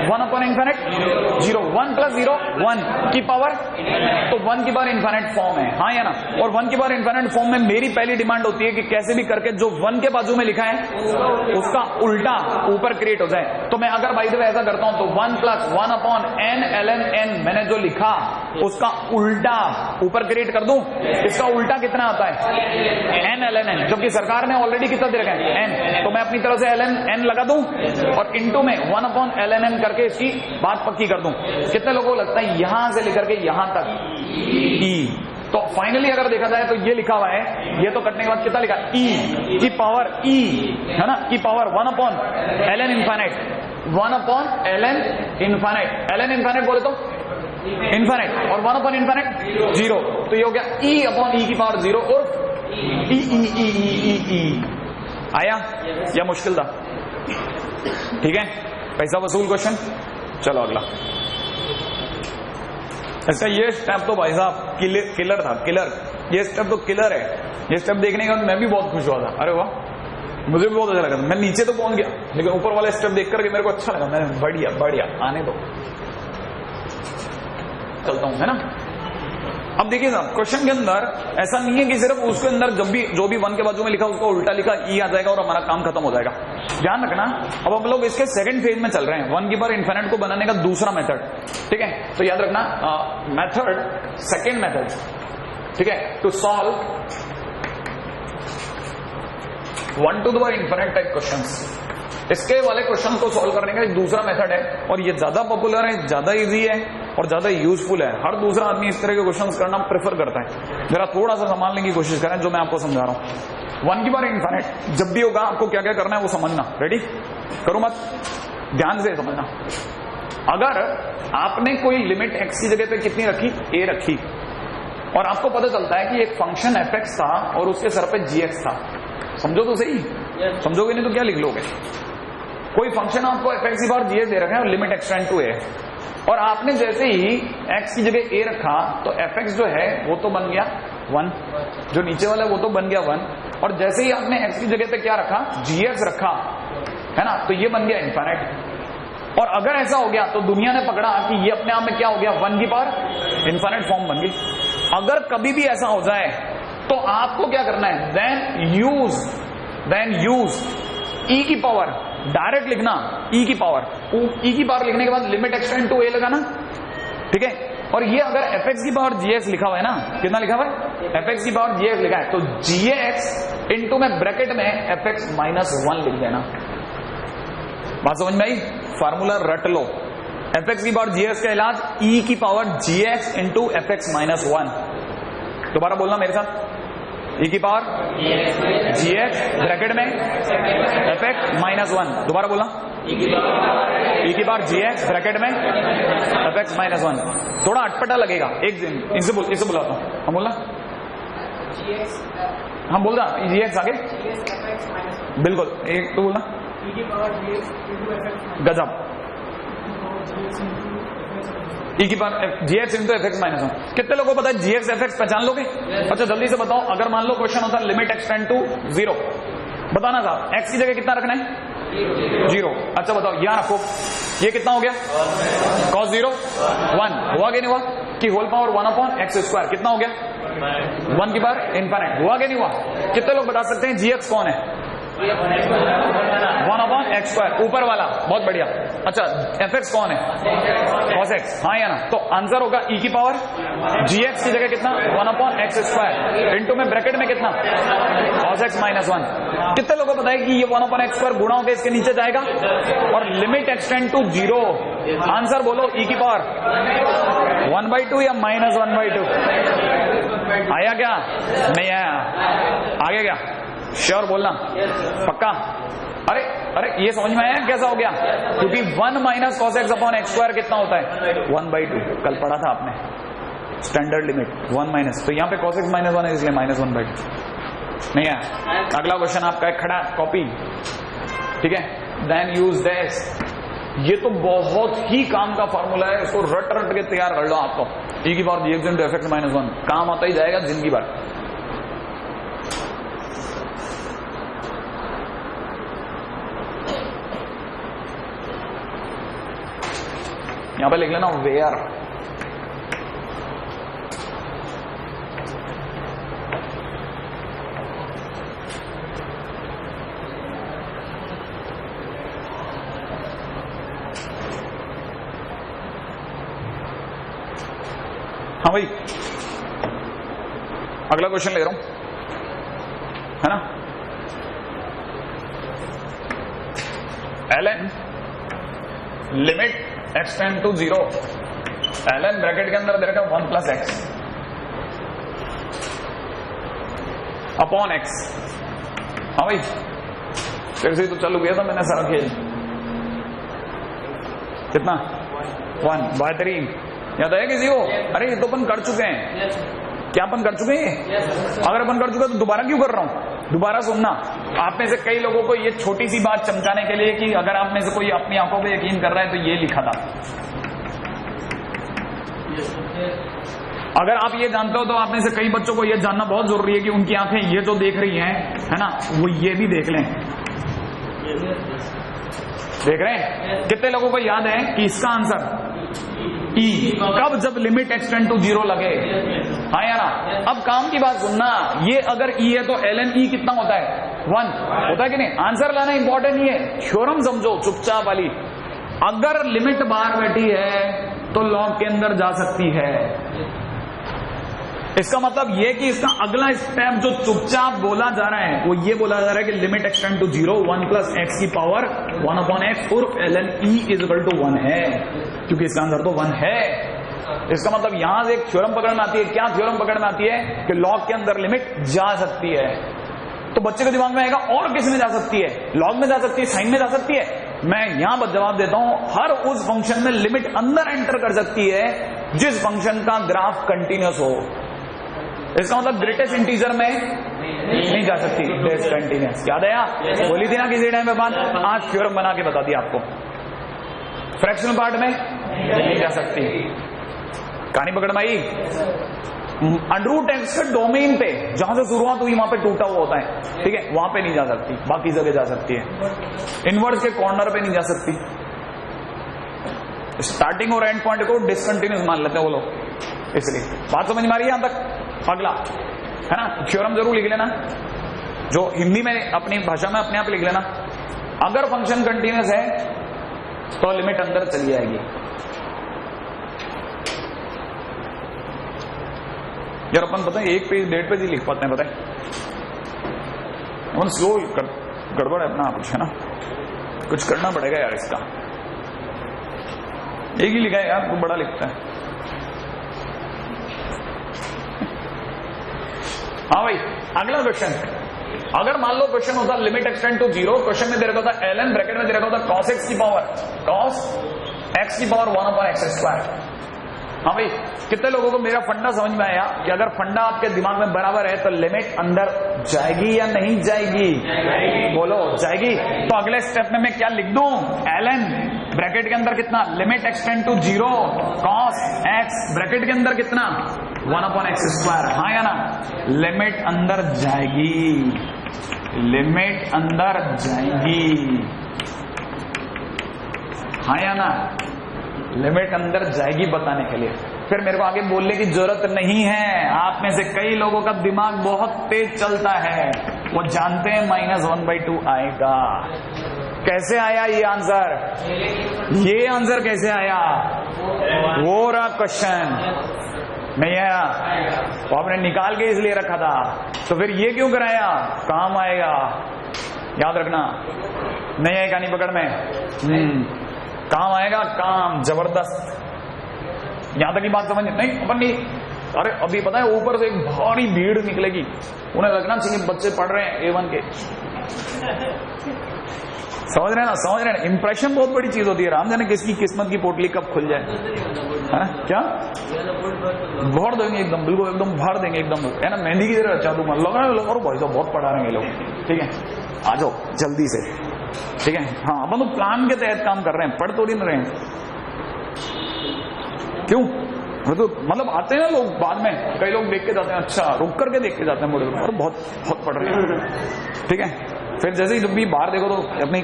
1 upon infinite 0, 1 plus 0 1 की पावर, तो 1 की पावर इन्फिनिट फॉर्म है, हाँ या ना। और 1 की पावर इन्फिनिट फॉर्म में मेरी पहली डिमांड होती है कि कैसे भी करके जो 1 के बाजू में लिखा है उसका उल्टा ऊपर क्रिएट हो जाए। तो मैं अगर बाय द वे ऐसा करता हूं तो 1 plus 1 upon n ln n, मैंने जो लिखा उसका उल्टा ऊपर क्रिएट कर दूं, इसका उल्टा कितना आता है? n ln n, जबकि सरकार ने ऑलरेडी कितना दे रखा है? n। तो मैं अपनी तरफ से ln n लगा दूं और इंटू में 1 अपॉन ln n करके इसकी बात पक्की कर दूं। कितने लोगों को लगता है यहां से लेकर के यहां तक e? तो फाइनली अगर देखा जाए तो ये लिखा हुआ है, ये तो कटने के बाद कितना लिखा? e की पावर e, है ना, की power 1 upon ln infinite, 1 upon ln infinite, ln infinite बोले तो इन्फिनिट, और 1 अपॉन इन्फिनिट 0, तो ये हो गया e अपॉन e की पावर 0 और e e e e e e। आया या मुश्किल था? ठीक है, पैसा वसूल क्वेश्चन। चलो अगला, इसका ये स्टेप तो भाई साहब किलर था, किलर। ये स्टेप तो किलर है। ये स्टेप देखने के बाद मैं भी बहुत खुश हुआ था, अरे वाह मुझे भी बहुत अच्छा लगा था। मैं नीचे तो पहुंच गया, लेकिन ऊपर वाला स्टेप देख करके मेरे को अच्छा लगा। मैंने बढ़िया बढ़िया, आने दो, चलता हूं, है ना। अब देखिए साहब, क्वेश्चन के अंदर ऐसा नहीं है कि सिर्फ उसके अंदर जब भी जो भी 1 के बाजू में लिखा उसको उल्टा लिखा ई आ जाएगा और हमारा काम खत्म हो जाएगा। ध्यान रखना, अब हम लोग इसके सेकंड फेज में चल रहे हैं, 1 की पावर इन्फिनिट को बनाने का दूसरा मेथड। ठीक है, तो याद रखना मेथड, सेकेंड मेथड, ठीक है, to solve 1 to the power infinite type questions. इसके वाले क्वेश्चन को सॉल्व करने का एक दूसरा मेथड है और ये ज्यादा पॉपुलर है, ज्यादा इजी है और ज्यादा यूजफुल है। हर दूसरा आदमी इस तरह के क्वेश्चंस करना प्रेफर करता है। जरा थोड़ा सा संभालने की कोशिश करें जो मैं आपको समझा रहा हूं। 1 की पावर इनफिनिट जब भी होगा आपको क्या क्या करना है वो समझना। रेडी? करो मत, ध्यान से समझना। अगर आपने कोई लिमिट x की जगह पे कितनी रखी, a रखी, और आपको पता चलता है कि एक फंक्शन fx था और उसके सर पे gx था, समझो तो सही, समझोगे नहीं तो क्या लिख लोगे। कोई फंक्शन आपको fx की पावर gx दे रखा है और लिमिट एक्सटेंड टू a, और आपने जैसे ही x की जगह a रखा तो fx जो है वो तो बन गया 1, जो नीचे वाला है वो तो बन गया 1, और जैसे ही आपने x की जगह पे क्या रखा, gx रखा, है ना, तो ये बन गया इनफिनिट। और अगर ऐसा हो गया तो दुनिया ने पकड़ा कि ये अपने आप में क्या हो गया, 1 की पावर इनफिनिट फॉर्म बन गई। अगर कभी भी ऐसा हो जाए तो आपको क्या करना है, देन यूज e की पावर, डायरेक्ट लिखना e की पावर, e की पावर लिखने के बाद लिमिट एक्सटेंड टू a लगाना, ठीक है। और ये अगर fx की पावर gx लिखा हुआ है ना, कितना लिखा हुआ है, fx की पावर gx लिखा है, तो gx इंटू में ब्रैकेट में fx -1 लिख देना। बात समझ में आई? फार्मूला रट लो। fx की पावर gx का इलाज e की पावर gx इंटू fx -1। दोबारा बोलना मेरे साथ, e की पावर gx ब्रैकेट में fx -1। दोबारा बोलना, e की पावर gx ब्रैकेट में fx -1। थोड़ा अटपटा लगेगा, एक इसे बुलाता हूं, हम बोलना, हम बोल रहा gx आगे, बिल्कुल, एक तो बोलना, गजब, e की पावर gx इंटू fx -1। कितने लोगों को पता है gx fx पहचान लोगे? अच्छा जल्दी से बताओ, अगर मान लो क्वेश्चन होता है लिमिट एक्सटेंड टू 0, बताना साहब x की जगह कितना रखना है, 0। अच्छा बताओ, यहां रखो, ये कितना हो गया, cos 0 1 हुआ कि नहीं हुआ, कि होल पावर 1/x², कितना हो गया, 1 की पावर इनफिनिट, हुआ कि नहीं हुआ? कितने लोग बता सकते हैं gx कौन है, 1/x², ऊपर वाला, बहुत बढ़िया। अच्छा fx कौन है, cos x, हाँ या ना, तो आंसर होगा e की पावर gx की जगह कितना, 1/x² इंटू में ब्रैकेट में कितना, cos x -1। कितने लोगों को पता है कि ये 1/x² गुणा होकर इसके नीचे जाएगा और लिमिट एक्सटेंड टू 0, आंसर बोलो e की पावर 1/2 या -1/2? आया क्या, नहीं आया, आगे क्या, श्योर बोलना, पक्का? अरे ये समझ में आया कैसा हो गया, क्योंकि 1 - cos x/x² कितना होता है, 1/2, कल पढ़ा था आपने, स्टैंडर्ड लिमिट 1 तो यहाँ पे cos x -1 है इसलिए -1/2। नहीं है? अगला क्वेश्चन आपका एक खड़ा कॉपी, ठीक है, देन यूज दिस। ये तो बहुत ही काम का फॉर्मूला है, इसको रट के तैयार कर लो आप तो, e की पावर gx इंटू fx -1, काम आता ही जाएगा जिंदगी भर। यहां पे लिख लेना वेयर, हाँ भाई अगला क्वेश्चन ले रहा हूं, है ना, ln limit extend to 0, ln bracket के अंदर दे रखा 1 + x अपॉन x। हाँ भाई फिर से तो चालू किया था मैंने सारा खेल, कितना, 1, बेहतरीन, याद आया किसी को? अरे ये तो अपन कर चुके हैं, क्या अपन कर चुके हैं? अगर अपन कर चुके तो दोबारा क्यों कर रहा हूं? दोबारा सुनना, आप में से कई लोगों को ये छोटी सी बात चमकाने के लिए कि अगर आप में से कोई अपनी आंखों पे यकीन कर रहा है तो ये लिखा था। अगर आप ये जानते हो तो आप में से कई बच्चों को ये जानना बहुत जरूरी है कि उनकी आंखें ये जो देख रही हैं, है ना, वो ये भी देख लें। देख रहे हैं? कितने लोगों को याद है कि इसका आंसर E कब, जब लिमिट एक्सटेंड टू 0 लगे, हाँ या ना? अब काम की बात सुनना, ये अगर E है तो ln E कितना होता है, 1 होता है कि नहीं? आंसर लाना इंपॉर्टेंट नहीं है, थ्योरम समझो चुपचाप वाली। अगर लिमिट बाहर बैठी है तो लॉग के अंदर जा सकती है, इसका मतलब ये कि इसका अगला स्टेप जो चुपचाप बोला जा रहा है वो ये बोला जा रहा है कि limit extend to 0 1 plus x की पावर 1 अपॉन एक्स उर्फ ln e is equal to 1 है, क्योंकि इसका आंसर तो 1 है। इसका मतलब यहां से एक थ्योरम पकड़ में आती है। क्या थ्योरम पकड़ में आती है? कि लॉग के अंदर लिमिट जा सकती है। तो बच्चे के दिमाग में आएगा और किस में जा सकती है? लॉग में जा सकती है, साइन में जा सकती है। मैं यहां पर जवाब देता हूं, हर उस फंक्शन में लिमिट अंदर एंटर कर सकती है जिस फंक्शन का ग्राफ कंटिन्यूअस हो। इसका मतलब ग्रेटेस्ट इंटीजर में नहीं जा सकती, डिसकंटिन्यूअस। याद आया? बोली थी ना किसी टाइम पे बात, आज थ्योरम बना के बता दिया आपको। फ्रैक्शनल पार्ट में नहीं जा सकती। कहानी पकड़ में आई? अंडररूट एक्स के डोमेन पे जहां से शुरुआत हुई वहां पे टूटा हुआ होता है, ठीक है, वहां पे नहीं जा सकती, बाकी जगह जा सकती है। इनवर्स के कॉर्नर पे नहीं जा सकती। स्टार्टिंग और एंड पॉइंट को डिसकंटिन्यूअस मान लेते हैं वो लोग, इसलिए। बात समझ में आ रही है यहां तक? अगला है ना, थ्योरम जरूर लिख लेना, जो हिंदी में अपनी भाषा में अपने आप लिख लेना। अगर फंक्शन कंटिन्यूअस है तो लिमिट अंदर चली जाएगी। यार अपन पता है 1 पेज 1.5 पेज ही लिख पाते हैं, पता है, स्लो गड़बड़ है अपना कुछ, है ना, कुछ करना पड़ेगा यार इसका। एक ही लिखा है यार, तो बड़ा लिखता है। हाँ भाई, अगला क्वेश्चन। अगर मान लो क्वेश्चन होता लिमिट एक्सटेंड टू 0, क्वेश्चन में दे रखा होता ln ब्रैकेट में दे रखा होता cos x की पावर 1 अपॉन एक्स स्क्वायर। हाँ भाई, कितने लोगों को मेरा फंडा समझ में आया कि अगर फंडा आपके दिमाग में बराबर है तो लिमिट अंदर जाएगी या नहीं जाएगी? बोलो, जाएगी। तो अगले स्टेप में मैं क्या लिख दूं? ln ब्रैकेट के अंदर कितना? Limit extend to 0 cos x bracket के अंदर कितना? 1 अपॉन एक्स स्क्वायर। हाँ या ना? लिमिट अंदर जाएगी, लिमिट अंदर जाएगी। हाँ या ना? लिमिट अंदर जाएगी बताने के लिए। फिर मेरे को आगे बोलने की जरूरत नहीं है। आप में से कई लोगों का दिमाग बहुत तेज चलता है, वो जानते हैं -1/2 आएगा। कैसे आया ये आंसर? ये आंसर कैसे आया? वो रहा क्वेश्चन, नहीं आया वो आपने निकाल के इसलिए रखा था, तो फिर ये क्यों कराया? काम आएगा, याद रखना। नहीं आएगा नहीं पकड़ में, काम आएगा, काम जबरदस्त। यहां तक की बात समझ नहीं? अपन नहीं, अरे अभी पता है ऊपर से एक भारी भीड़ निकलेगी, उन्हें लगना चाहिए बच्चे पढ़ रहे हैं A1 के। समझ रहे हैं ना? समझ रहे हैं? इंप्रेशन बहुत बड़ी चीज होती है। राम जाने किसकी किस्मत की पोटली कब खुल जाए, है क्या? भर देंगे एकदम, बिल्कुल एकदम भर देंगे एकदम, है ना, मेहंदी की तरह जादू में लगा और भाई साहब बहुत पढ़ा रहे हैं लोग, ठीक है, आ जाओ जल्दी से, ठीक है। हाँ, अपन तो प्लान के तहत काम कर रहे हैं, पढ़ थोड़ी नहीं रहे हैं। क्यों? तो मतलब आते हैं लोग बाद में, कई लोग देख के जाते हैं, अच्छा रुक करके देख के जाते हैं मॉडल, और बहुत पढ़ रहे हैं, ठीक है। फिर जैसे ही जब भी बाहर देखो तो अपनी,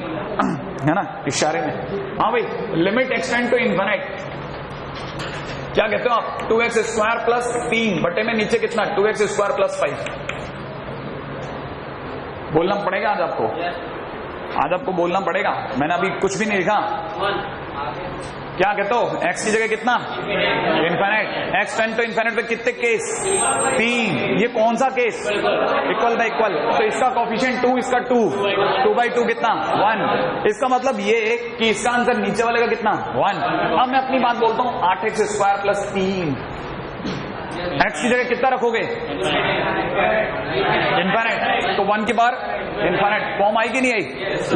है ना, इशारे में। हाँ भाई, लिमिट एक्सटेंड टू इनफिनिट, क्या कहते हो आप? 2x स्क्वायर प्लस 3 बटे में नीचे कितना? 2x square plus 5। बोलना पड़ेगा आज आपको, आज आपको बोलना पड़ेगा। मैंने अभी कुछ भी नहीं लिखा। क्या कहते हो? x की जगह कितना? Infinite. x tend to infinite पे कितने केस? 3। ये कौन सा केस? इक्वल बाय इक्वल, तो इसका कोफिशिएंट 2, इसका 2, 2/2 कितना? 1। इसका मतलब ये कि इसका आंसर नीचे वाले का कितना? 1। अब मैं अपनी बात बोलता हूं, 8x स्क्वायर प्लस 3। x की जगह कितना रखोगे? इनफिनिट, तो 1 की बार इनफिनिट फॉर्म आई कि नहीं आई?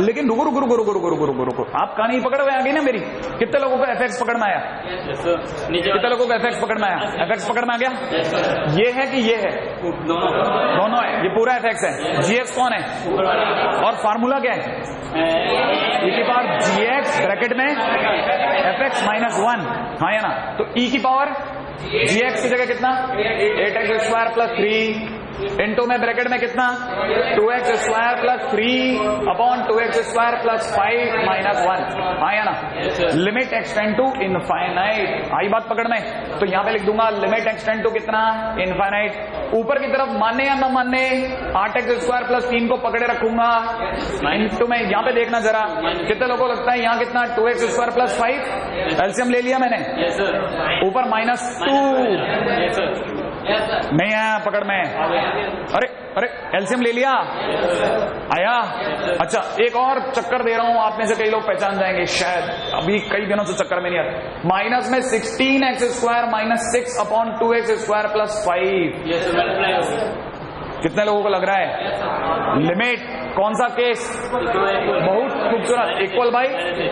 लेकिन रुको रुको रुको रुको रुको रुको रुको रुको, आप कहानी पकड़ हुए आ गई ना मेरी? कितने लोगों को fx पकड़ में आया? कितने लोगों को fx पकड़ में आया? fx पकड़ में आ गया? ये है कि ये है? दोनों है। ये पूरा fx है। gx कौन है? और फार्मूला क्या है? e की पावर gx ब्रैकेट में fx माइनस 1। हाँ या ना? तो e की पावर gx की जगह कितना? 8x स्क्वायर प्लस 3 इंटू में ब्रैकेट में कितना? 2x square plus 3 upon 2x square plus 5 minus 1। हाँ या ना? Limit extend to infinite. आई बात पकड़ में? तो यहां पे लिख दूंगा लिमिट एक्सटेंड टू कितना? इनफाइनाइट। ऊपर की तरफ मानने या न मानने 8x स्क्वायर प्लस 3 को पकड़े रखूंगा इंटू में। यहां पे देखना जरा, कितने लोगों को लगता है यहां कितना? 2x square plus 5। एलसीएम ले लिया मैंने, ऊपर -2, नहीं आया पकड़ में? अरे अरे एलसीएम ले लिया? आया? अच्छा एक और चक्कर दे रहा हूं, आप में से कई लोग पहचान जाएंगे शायद, अभी कई दिनों से चक्कर में नहीं आता। माइनस में 16x² माइनस 6/2x² प्लस 5। कितने लोगों को लग रहा है? लिमिट कौन सा केस? बहुत खूबसूरत। Equal by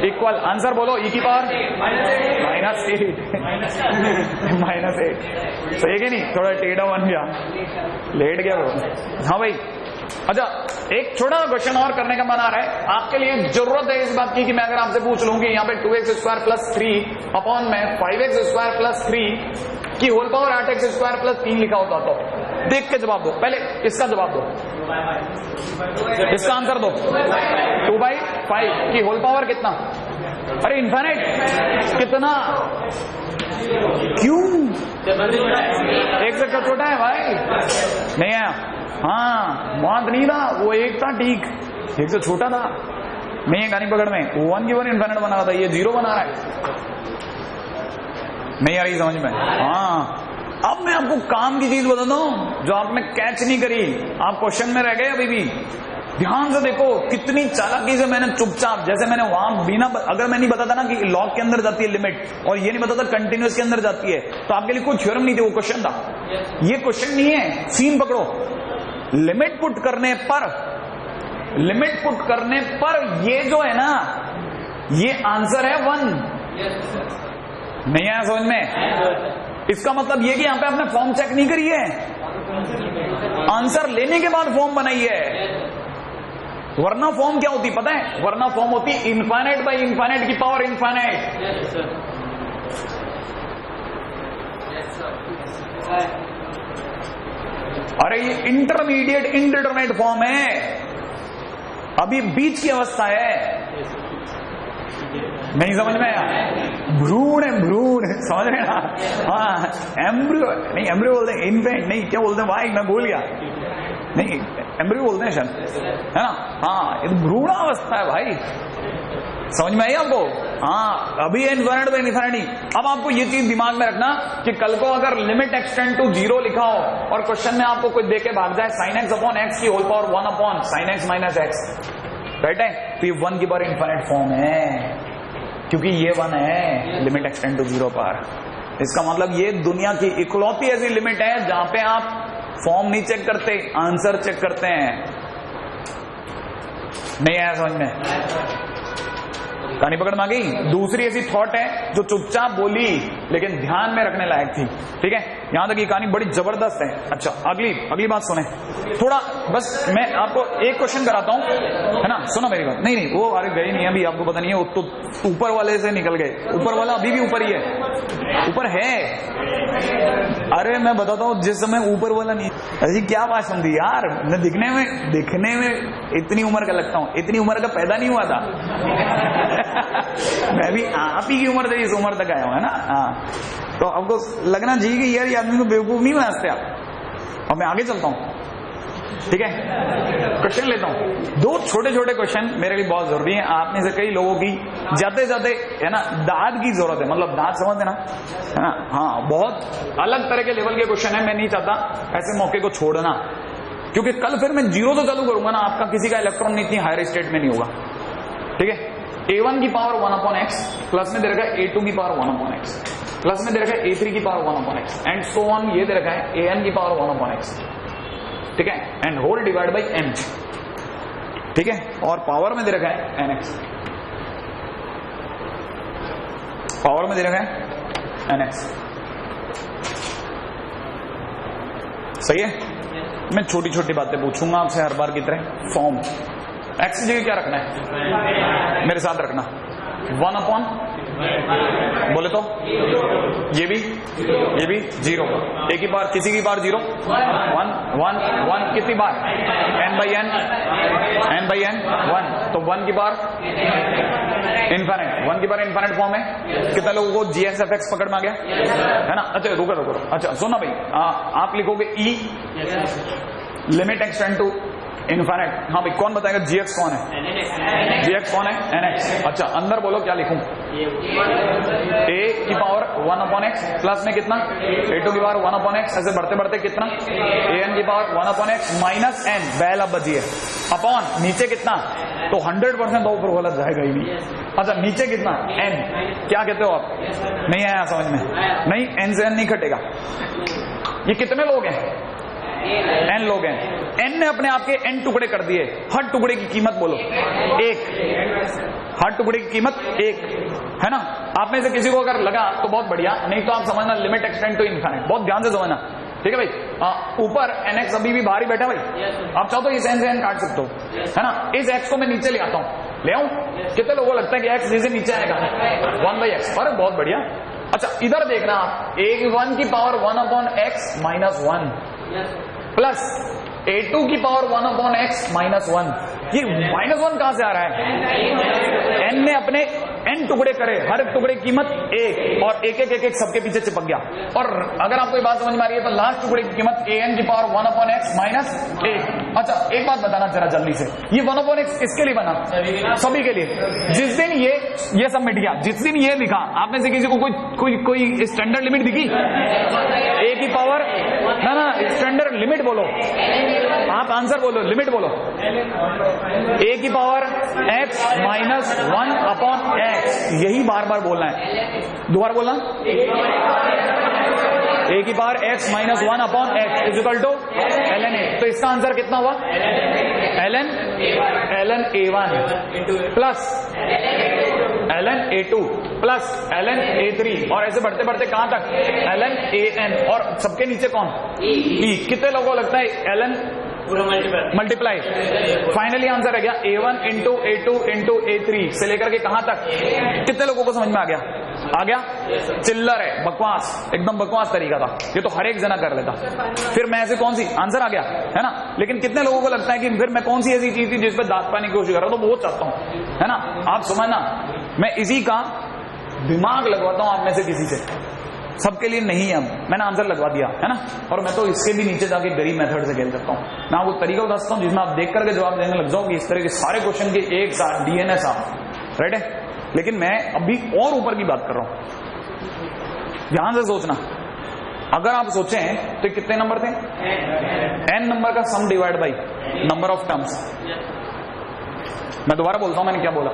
equal. आंसर बोलो। ई की पावर -8 -8 सही है कि नहीं? थोड़ा टेढ़ा बन गया, लेट गया वो। हाँ भाई। अच्छा एक छोटा क्वेश्चन और करने का मन आ रहा है। आपके लिए जरूरत है इस बात की कि मैं अगर आपसे पूछ लूं कि यहाँ पे 2x² प्लस 3 अपॉन में 5x² प्लस 3 की होल पावर 8x² प्लस 3 लिखा होता तो देख के जवाब दो। पहले इसका जवाब दो, इसका आंसर दो। 2/5 की होल पावर कितना? अरे इनफाइनाइट। कितना? क्यों? एक से छोटा है भाई। नहीं है? हाँ बहुत नहीं था वो, एक था ठीक, एक से छोटा था। नहीं है गानी पकड़ में। 1 की 1 इनफाइनाइट बना रहा था, ये 0 बना रहा है। नहीं आ रही समझ में? हाँ अब मैं आपको काम की चीज बताता हूं जो आपने कैच नहीं करी, आप क्वेश्चन में रह गए अभी भी। ध्यान से देखो कितनी चालाकी से मैंने चुपचाप, जैसे मैंने वहां बिना, अगर मैं नहीं बताता ना कि लॉग के अंदर जाती है लिमिट, और ये नहीं बताता कंटिन्यूअस के अंदर जाती है, तो आपके लिए कोई थ्योरम नहीं थी, वो क्वेश्चन था। ये क्वेश्चन नहीं है, सीन पकड़ो। लिमिट पुट करने पर ये जो है ना, ये आंसर है 1। नहीं आया समझ में? इसका मतलब ये कि यहां पे आपने फॉर्म चेक नहीं करी है, आंसर लेने के बाद फॉर्म बनाई है। वरना फॉर्म क्या होती पता है? वरना फॉर्म होती इनफाइनाइट बाई इनफाइनाइट की पावर इनफाइनाइट। अरे ये इंटरमीडिएट इनडिटरमिनेट फॉर्म है, अभी बीच की अवस्था है। नहीं समझ में आया? भ्रूण है, भ्रूण समझ रहे ना? हाँ एम्ब्रियो नहीं, एम्ब्रियो बोलते हैं, इन्फेंट नहीं, क्या बोलते हैं भाई, मैं भूल गया। नहीं एम्ब्रियो बोलते हैं शायद, है ना? हाँ ये भ्रूणावस्था है भाई। समझ में आई आपको? हाँ अभी इनफाइनाइट बाई इनफाइनाइट। अब आपको ये चीज दिमाग में रखना कि कल को अगर लिमिट एक्सटेंड टू 0 लिखा हो और क्वेश्चन में आपको कोई देके भाग जाए sin x अपॉन x की whole power 1 upon sin x minus x, right है? तो ये 1 की पावर इनफाइनाइट फॉर्म है, क्योंकि ये 1 है लिमिट एक्सटेंड टू 0 पर। इसका मतलब ये दुनिया की इकलौती ऐसी लिमिट है जहां पे आप फॉर्म नहीं चेक करते, आंसर चेक करते हैं। नहीं आया समझ में? कहानी पकड़ में आ गई? दूसरी ऐसी थॉट है जो चुपचाप बोली लेकिन ध्यान में रखने लायक थी, ठीक है? यहां तक ये कहानी बड़ी जबरदस्त है। अच्छा अगली बात सुने थोड़ा, बस मैं आपको एक क्वेश्चन कराता हूं, है ना? सुनो मेरी बात। नहीं वो अरे गई नहीं, अभी आपको पता नहीं है, वो तो ऊपर वाले से निकल गए। ऊपर वाला अभी भी ऊपर ही है, ऊपर है। अरे मैं बताता हूँ, जिस समय ऊपर वाला नहीं, अजी क्या बात समझी यार, मैं दिखने में इतनी उम्र का लगता हूँ, इतनी उम्र का पैदा नहीं हुआ था। मैं भी आप ही की उम्र से इस उम्र तक आया हूं, है ना? हाँ तो आपको लगना चाहिए कि यार ये आदमी को बेवकूफ नहीं बना सकते आप। और मैं आगे चलता हूं, ठीक है? क्वेश्चन लेता हूं, 2 छोटे छोटे क्वेश्चन मेरे लिए बहुत जरूरी है। आप में से कई लोगों की जाते है ना दाद की जरूरत है, मतलब दाद समझते ना, है ना? हाँ बहुत अलग तरह के लेवल के क्वेश्चन है। मैं नहीं चाहता ऐसे मौके को छोड़ना, क्योंकि कल फिर मैं 0 से चालू करूंगा ना, आपका किसी का इलेक्ट्रॉन इतनी हायर स्टेट में नहीं होगा, ठीक है? a1 की पावर 1 अपॉन x प्लस में दे रखा है a2 की पावर 1 अपॉन x प्लस में दे रखा है a3 की power 1 upon x and so on, ये दे रखा है an की पावर 1 अपॉन x, ठीक है? And whole divide by n, ठीक है? और पावर में दे रखा है nx, पावर में दे रखा है nx। सही है? मैं छोटी छोटी बातें पूछूंगा आपसे हर बार की तरह। फॉर्म x की जगह क्या रखना है? मेरे साथ रखना 1 अपॉन, बोले तो ये भी 0, एक ही बार, किसी की बार 0, 1 कितनी बार? n बाई n 1, तो 1 की बार इनफाइनाइट, 1 की बार इनफाइनाइट फॉर्म है। कितना लोगों को gx/f पकड़ में आ गया, है ना? अच्छा रुको, अच्छा सुनो भाई, आप लिखोगे e limit extend to infinite. हाँ भाई, कौन बताएगा जीएक्स कौन है? जीएक्स कौन है? एनएक्स। अच्छा, अंदर बोलो क्या लिखूं? ए की पावर 1/x प्लस में कितना? a2 की पावर 1/x, ऐसे बढ़ते बढ़ते कितना? an की पावर 1/x माइनस n, पहला बची है, अपॉन नीचे कितना? तो 100% तो ऊपर वाला जाएगा ही नहीं। अच्छा, नीचे कितना? n। क्या कहते हो आप? नहीं आया समझ में? नहीं, n से n नहीं घटेगा। ये कितने लोग हैं? n लोग हैं। n ने अपने आप के n टुकड़े कर दिए। हर टुकड़े की कीमत बोलो 1। हर टुकड़े की कीमत 1 है ना। आप में से किसी को अगर लगा तो बहुत बढ़िया, नहीं तो आप समझना लिमिट एक्सटेंड टू इनफाइनाइट। बहुत ध्यान से समझना, ठीक है भाई। ऊपर nx अभी भी बाहर ही बैठा भाई, आप चाहो तो इस n से n काट सकते हो, है ना। इस x को मैं नीचे ले आता हूं, ले आऊं? कितने लोगों को लगता है कि x नीचे नीचे आएगा? 1/x। अरे बहुत बढ़िया। अच्छा, इधर देखना आप, a1 की power 1/x minus 1 plus a2 की पावर 1/x माइनस 1। ये माइनस 1 कहां से आ रहा है? n ने अपने n टुकड़े करे, हर एक टुकड़े की कीमत 1 और एक एक सबके पीछे चिपक गया। और अगर आपको ये बात समझ में आ रही है तो लास्ट टुकड़े की कीमत an की पावर 1/x माइनस 1। अच्छा, एक बात बताना जरा जल्दी से, ये 1/x किसके लिए बना? सभी के लिए। जिस दिन ये सब मिट गया, जिस दिन ये लिखा, आप में से किसी को कोई स्टैंडर्ड लिमिट दिखी? a की पावर ना स्टैंडर्ड लिमिट बोलो, आप आंसर बोलो, लिमिट बोलो। a की पावर x माइनस 1/x, यही बार बार बोलना है। दोबारा बोलना, a की power x minus 1/x is equal to ln a। तो इसका आंसर कितना हुआ? ln a1 plus ln a2 plus ln a3, और ऐसे बढ़ते बढ़ते कहां तक? ln an, और सबके नीचे कौन? e। कितने लोगों को लगता है ln मल्टीप्लाई? फाइनली आंसर है क्या? a1 into a2 into a3 से लेकर के कहां तक? कितने लोगों को समझ में आ गया? आ गया? चिल्लर है, बकवास, एकदम बकवास तरीका था ये, तो हर एक जना कर लेता। फिर मैं ऐसे कौन सी आंसर आ गया, है ना। लेकिन कितने लोगों को लगता है कि फिर मैं कौन सी ऐसी चीज थी जिस पर दांत पाने की कोशिश कर रहा हूं? तो बहुत चाहता हूं, है ना। आप समझना, मैं इसी का दिमाग लगवाता हूं आप में से किसी से, सबके लिए नहीं है। मैंने आंसर लगवा दिया, है ना। और मैं तो इसके भी नीचे जाके गरीब मेथड से खेल सकता हूं। मैं आपको तरीका बताता हूं जिसमें आप देख करके जवाब देने लग जाओगे। इस तरह के सारे क्वेश्चन के एक साथ डीएनए साथ, राइट है। लेकिन मैं अभी और ऊपर की बात कर रहा हूं, ध्यान से सोचना। अगर आप सोचें तो कितने नंबर थे? n नंबर का sum divide by number of terms. मैं दोबारा बोलता हूं, मैंने क्या बोला?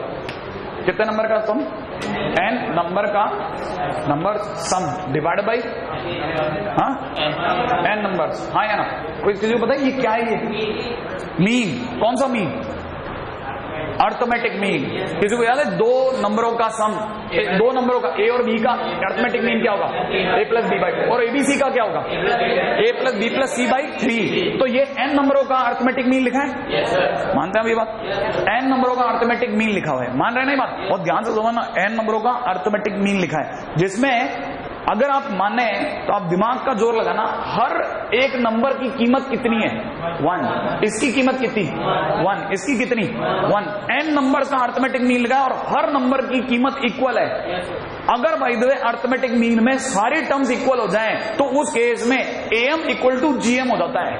कितने नंबर का सम? n नंबर का number sum divide by n numbers. हाँ या ना? कोई किसी को पता है ये क्या है? ये मीन। कौन सा मीन? Arithmetic mean. किसी को याद है? दो नंबरों का सम, दो नंबरों का a और b का अर्थमेटिक मीन क्या होगा? a plus b by 2। और abc का क्या होगा? a plus b plus c by 3। तो ये n नंबरों का अर्थमेटिक मीन लिखा है, मानते हैं ये बात? n नंबरों का अर्थमेटिक मीन लिखा हुआ है, मान रहे हैं ना बात? और ध्यान से समझना, n नंबरों का अर्थमेटिक मीन लिखा है, जिसमें अगर आप माने तो आप दिमाग का जोर लगाना, हर एक नंबर की कीमत कितनी है? 1। इसकी कीमत कितनी? 1। इसकी कितनी? 1। n नंबर का अर्थमेटिक मीन लगा और हर नंबर की कीमत इक्वल है। अगर by the way arithmetic mean में सारी टर्म्स इक्वल हो जाएं तो उस केस में am इक्वल टू gm हो जाता है,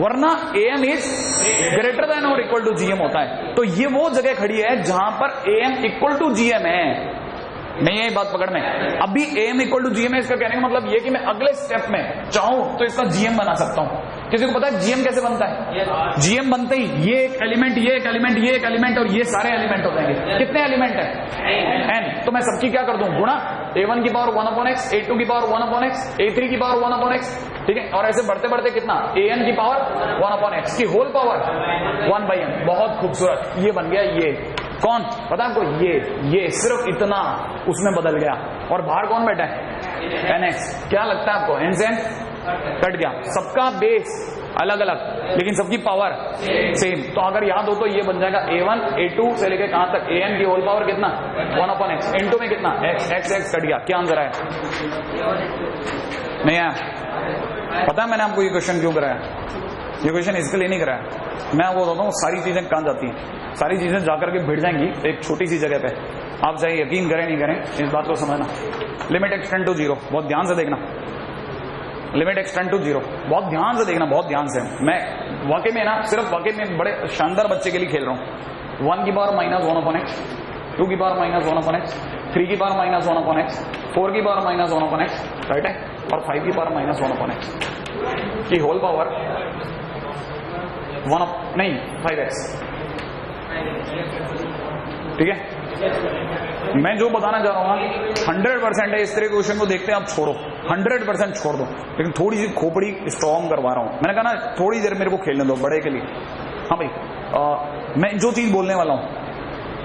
वरना am इज ग्रेटर देन और इक्वल टू gm होता है। तो ये वो जगह खड़ी है जहां पर am इक्वल टू gm है। नहीं है बात पकड़ में? अभी am इक्वल टू gm है, इसका कहने का मतलब ये कि मैं अगले स्टेप में चाहूं तो इसका gm बना सकता हूं। किसी को पता है gm कैसे बनता है? gm बनते ही ये एक एलिमेंट, ये एक एलिमेंट, ये एक एलिमेंट और ये सारे एलिमेंट हो जाएंगे। कितने एलिमेंट है? n। तो मैं सबकी क्या कर दूं? गुणा। a1 की पावर 1/x, a2 की पावर 1/x, a3 की पावर 1/x, ठीक है। और ऐसे बढ़ते बढ़ते कितना? an की पावर 1/x की होल पावर 1/n। बहुत खूबसूरत, ये बन गया। ये कौन पता आपको? ये सिर्फ इतना उसमें बदल गया। और बाहर कौन बैठा है? nx। क्या लगता है आपको? n से n कट गया। सबका बेस अलग अलग लेकिन सबकी पावर सेम। तो अगर याद हो तो ये बन जाएगा a1 a2 से लेके कहां तक? an की होल पावर कितना? 1/x। n2 में कितना? x कट गया। क्या आंसर आया? नहीं आया? पता है मैंने आपको ये क्वेश्चन क्यों कराया? ये क्वेश्चन इसके लिए नहीं कराया। मैं आपको बताता हूँ सारी चीजें कहां जाती हैं। सारी चीजें जाकर के भिड़ जाएंगी एक छोटी सी जगह पे। आप चाहे यकीन करें नहीं करें, इस बात को समझना। लिमिट एक्सटेंड टू 0, बहुत ध्यान से देखना। Limit extend to 0। बहुत ध्यान से देखना, बहुत ध्यान से। मैं वाकई में ना, सिर्फ वाकई में बड़े शानदार बच्चे के लिए खेल रहा हूँ। 1 की पावर माइनस 1 अपॉन एक्स, 2 की पावर माइनस 1 अपॉन एक्स, 3 की पावर माइनस 1 अपॉन एक्स, 4 की power minus 1 upon x, right है, और 5 की पावर माइनस 1 अपॉन एक्स की होल पावर 5x। ठीक है, मैं जो बताना चाह रहा हूं ना 100% है। इस तरह के क्वेश्चन को देखते हैं आप छोड़ो, 100% छोड़ दो, लेकिन थोड़ी सी खोपड़ी स्ट्रॉन्ग करवा रहा हूं। मैंने कहा ना थोड़ी देर मेरे को खेलने दो बड़े के लिए। हाँ भाई, मैं जो चीज बोलने वाला हूं,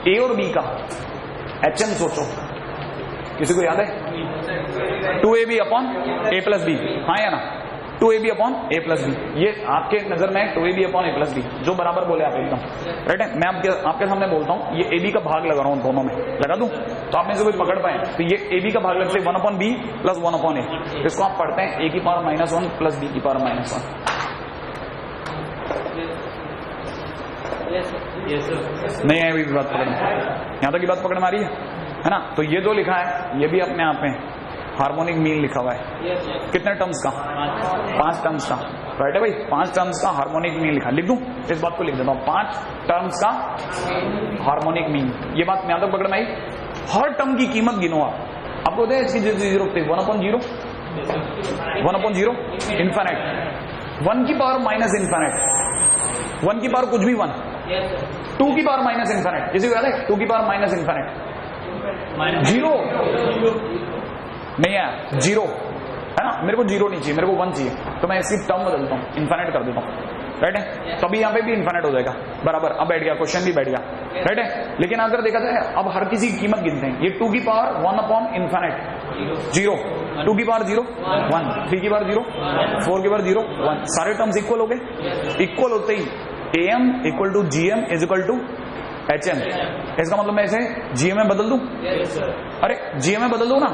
ए और बी का HM सोचो, किसी को याद है? 2ab upon a plus B, हाँ या ना? 2ab upon a plus B, ये आपके नजर में 2ab upon a plus B, जो बराबर बोले आप एकदम राइट है। मैं आपके सामने बोलता हूँ, ये ab का भाग लगा रहा हूँ, दोनों में लगा दूं तो आप में से कोई पकड़ पाए। तो ये ab का भाग लगता है 1 upon b plus 1 upon a। इसको आप पढ़ते हैं a की पावर माइनस 1 प्लस b की पावर माइनस 1। नहीं है, अभी बात पकड़, यहां तक की बात पकड़ मारी है ना? तो ये जो लिखा है ये भी अपने आप में हार्मोनिक मीन लिखा हुआ है। कितने टर्म्स का? 5 टर्म्स का, राइट है भाई। 5 टर्म्स का हार्मोनिक मीन लिखा, लिख दूं, इस बात को लिख देता हूं, 5 टर्म्स का हार्मोनिक मीन। ये बात यहां तक पकड़ में आई? हर टर्म की कीमत गिनो आप। आपको होता है इसकी जीरो 1 अपॉन 0, 1 अपॉन 0 इन्फिनिट, 1 की पावर माइनस इन्फिनिट, 1 की पावर कुछ भी 1, 2 की पावर माइनस इन्फिनिट, किसी को याद है? 2 की पावर माइनस इन्फिनिट 0 नहीं है, 0 है ना? मेरे को 0 नहीं चाहिए, मेरे को 1 चाहिए, तो मैं इसकी टर्म बदलता हूँ, इन्फिनिट कर देता हूँ, राइट है। तभी यहाँ पे भी इन्फिनिट हो जाएगा, बराबर। अब बैठ गया, क्वेश्चन भी बैठ गया, राइट है। लेकिन अगर देखा जाए अब हर किसी की कीमत गिनते हैं। ये 2 की पावर 1 अपॉन इन्फिनिट 0, 2 की पावर 0 1, 3 की पावर 0, 4 की पावर 0 1, सारे टर्म्स इक्वल हो गए। इक्वल होते ही AM equal to GM is equal to HM। इसका मतलब मैं इसे GM में बदल दूं? अरे GM में बदल दूं ना।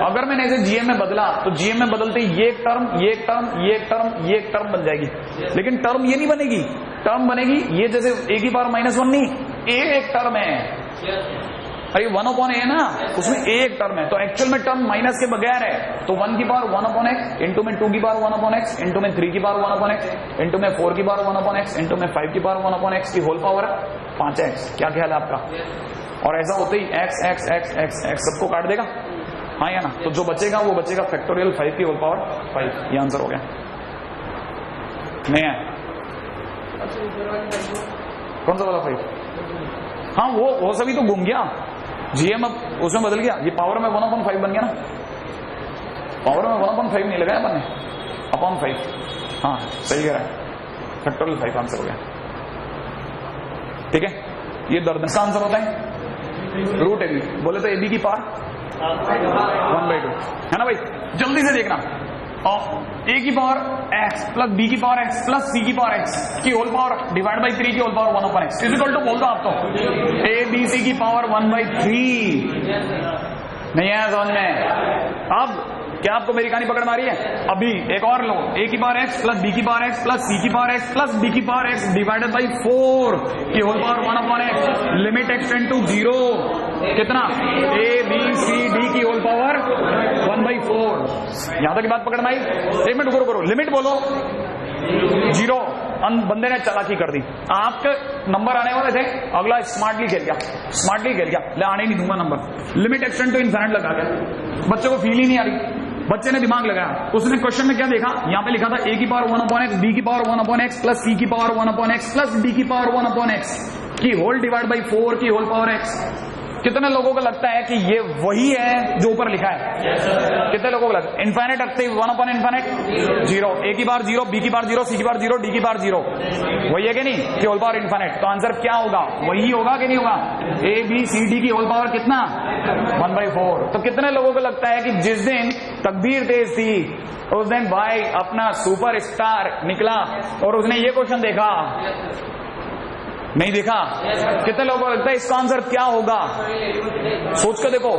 अगर मैंने इसे GM में बदला तो GM में बदलते ही ये एक टर्म, ये एक टर्म, ये एक टर्म, ये एक टर्म बन जाएगी। लेकिन टर्म ये नहीं बनेगी, टर्म बनेगी ये जैसे a की पावर माइनस 1 नहीं, a एक टर्म है। अरे 1 अपॉन a ना, उसमें a एक टर्म है, तो एक्चुअल में टर्म माइनस के बगैर है। तो 1 की पावर 1 अपॉन x, इंटू में 2 की पावर 1 अपॉन x, इंटू में 3 की पावर 1 अपॉन x, इंटू में 4 की पावर 1 अपॉन x, इंटू में 5 की पावर 1 अपॉन x की होल पावर 5x। क्या ख्याल है आपका? और ऐसा होते ही x x x x x सबको काट देगा, हाँ या ना? तो जो बचेगा वो बचेगा फैक्टोरियल 5 की होल पावर 5। ये आंसर हो गया। नहीं है? कौन सा वाला 5? हाँ वो सभी तो घूम गया, GM अब उसमें बदल गया। ये पावर में 1/5 बन गया ना, पावर में 1/5 नहीं लगाया अपन ने, अपॉन 5। हाँ सही कह रहा है, फैक्टोरियल 5 आंसर हो गया। ठीक है, ये दर्द का आंसर होता है। रूट AB बोले तो AB की पावर 1/2 है ना भाई। जल्दी से देखना, और a की पावर x प्लस b की पावर x प्लस c की पावर x की होल पावर डिवाइड बाई 3 की whole power 1 upon x is equal to बोल दो आप तो a b c की पावर 1/3। नहीं है समझ में? अब क्या आपको मेरी कहानी पकड़ मारी है? अभी एक और लो, a की पावर x प्लस b की पावर x प्लस c की पावर x प्लस d की पावर x डिवाइडेड बाई 4 की whole power 1 upon x, limit extend to 0। कितना? a b c d की होल पावर 1/4। यहां तक की बात पकड़ में आई? एक मिनट करो, लिमिट बोलो 0। बंदे ने चालाकी कर दी, आपके नंबर आने वाले थे, अगला स्मार्टली खेल गया, ले आने नहीं दूंगा number. Limit extend to infinite लगा गया, बच्चे को फील ही नहीं आ रही। बच्चे ने दिमाग लगाया, उसने क्वेश्चन में क्या देखा, यहां पे लिखा था a की पावर 1 अपॉन x, b की power 1 upon x plus c की power 1 upon x plus d की पावर 1 अपॉन x की होल डिवाइड बाई 4 की होल पावर x। कितने लोगों को लगता है कि ये वही है जो ऊपर लिखा है? कितने लोगों को लगता है? इनफिनिट रखते ही 1 अपॉन इनफिनिट 0, a की बार 0, b की बार 0, c की बार 0, d की बार 0, वही है कि नहीं? कि होल पावर इनफिनिट। तो आंसर क्या होगा? वही होगा कि नहीं होगा? a b c d की होल पावर कितना? 1/4। तो कितने लोगों को लगता है कि जिस दिन तकदीर तेज थी उस दिन भाई अपना सुपर स्टार निकला और उसने ये क्वेश्चन देखा? नहीं देखा? कितने लोगों को लगता है इसका आंसर क्या होगा? सोच कर देखो,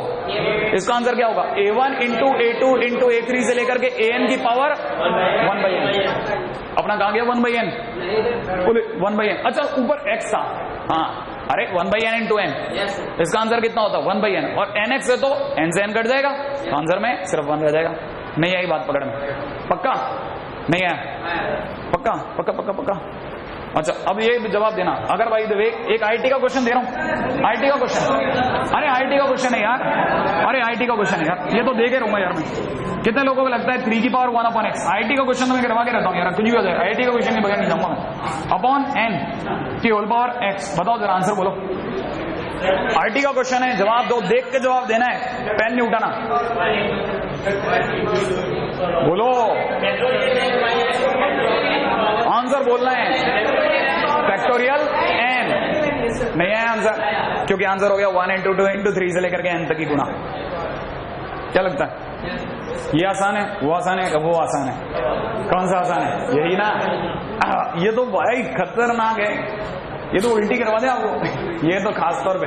इसका आंसर क्या होगा? a1 into a2 into a3 से लेकर के an की पावर 1/n। अपना कहा गया 1/n, 1/n। अच्छा ऊपर x था, हाँ अरे 1/n इंटू n, इसका आंसर कितना होता? 1/n। और nx है तो n से n कट जाएगा, तो आंसर में सिर्फ 1 रह जाएगा। नहीं आई बात पकड़ में? पक्का नहीं आया? पक्का पक्का पक्का पक्का। अच्छा अब ये जवाब देना, अगर भाई देवे एक आईटी का क्वेश्चन दे रहा हूं, आईटी का क्वेश्चन, अरे आईटी का क्वेश्चन है यार, अरे आईटी का क्वेश्चन है यार, ये तो दे के रहूंगा यार मैं। कितने लोगों को लगता है 3 की पावर 1/x? आईटी का क्वेश्चन तो मैं करवा के रहता हूँ यार, कुछ भी हो जाए आईटी का क्वेश्चन के बगैर नहीं जाऊंगा मैं। अपॉन n की होल पावर x, बताओ जरा आंसर बोलो। आईटी का क्वेश्चन है, जवाब दो, देख के जवाब देना है, पेन नहीं उठाना। बोलो आंसर बोलना है। फैक्टोरियल n नहीं है आंसर, क्योंकि आंसर हो गया 1 into 2 into 3 से लेकर के n तक की गुणा। क्या लगता है ये आसान है, वो आसान है, वो आसान है? कौन सा आसान है? यही ना। ये तो भाई खतरनाक है, ये तो उल्टी करवा दे आपको, ये तो खास तौर पे।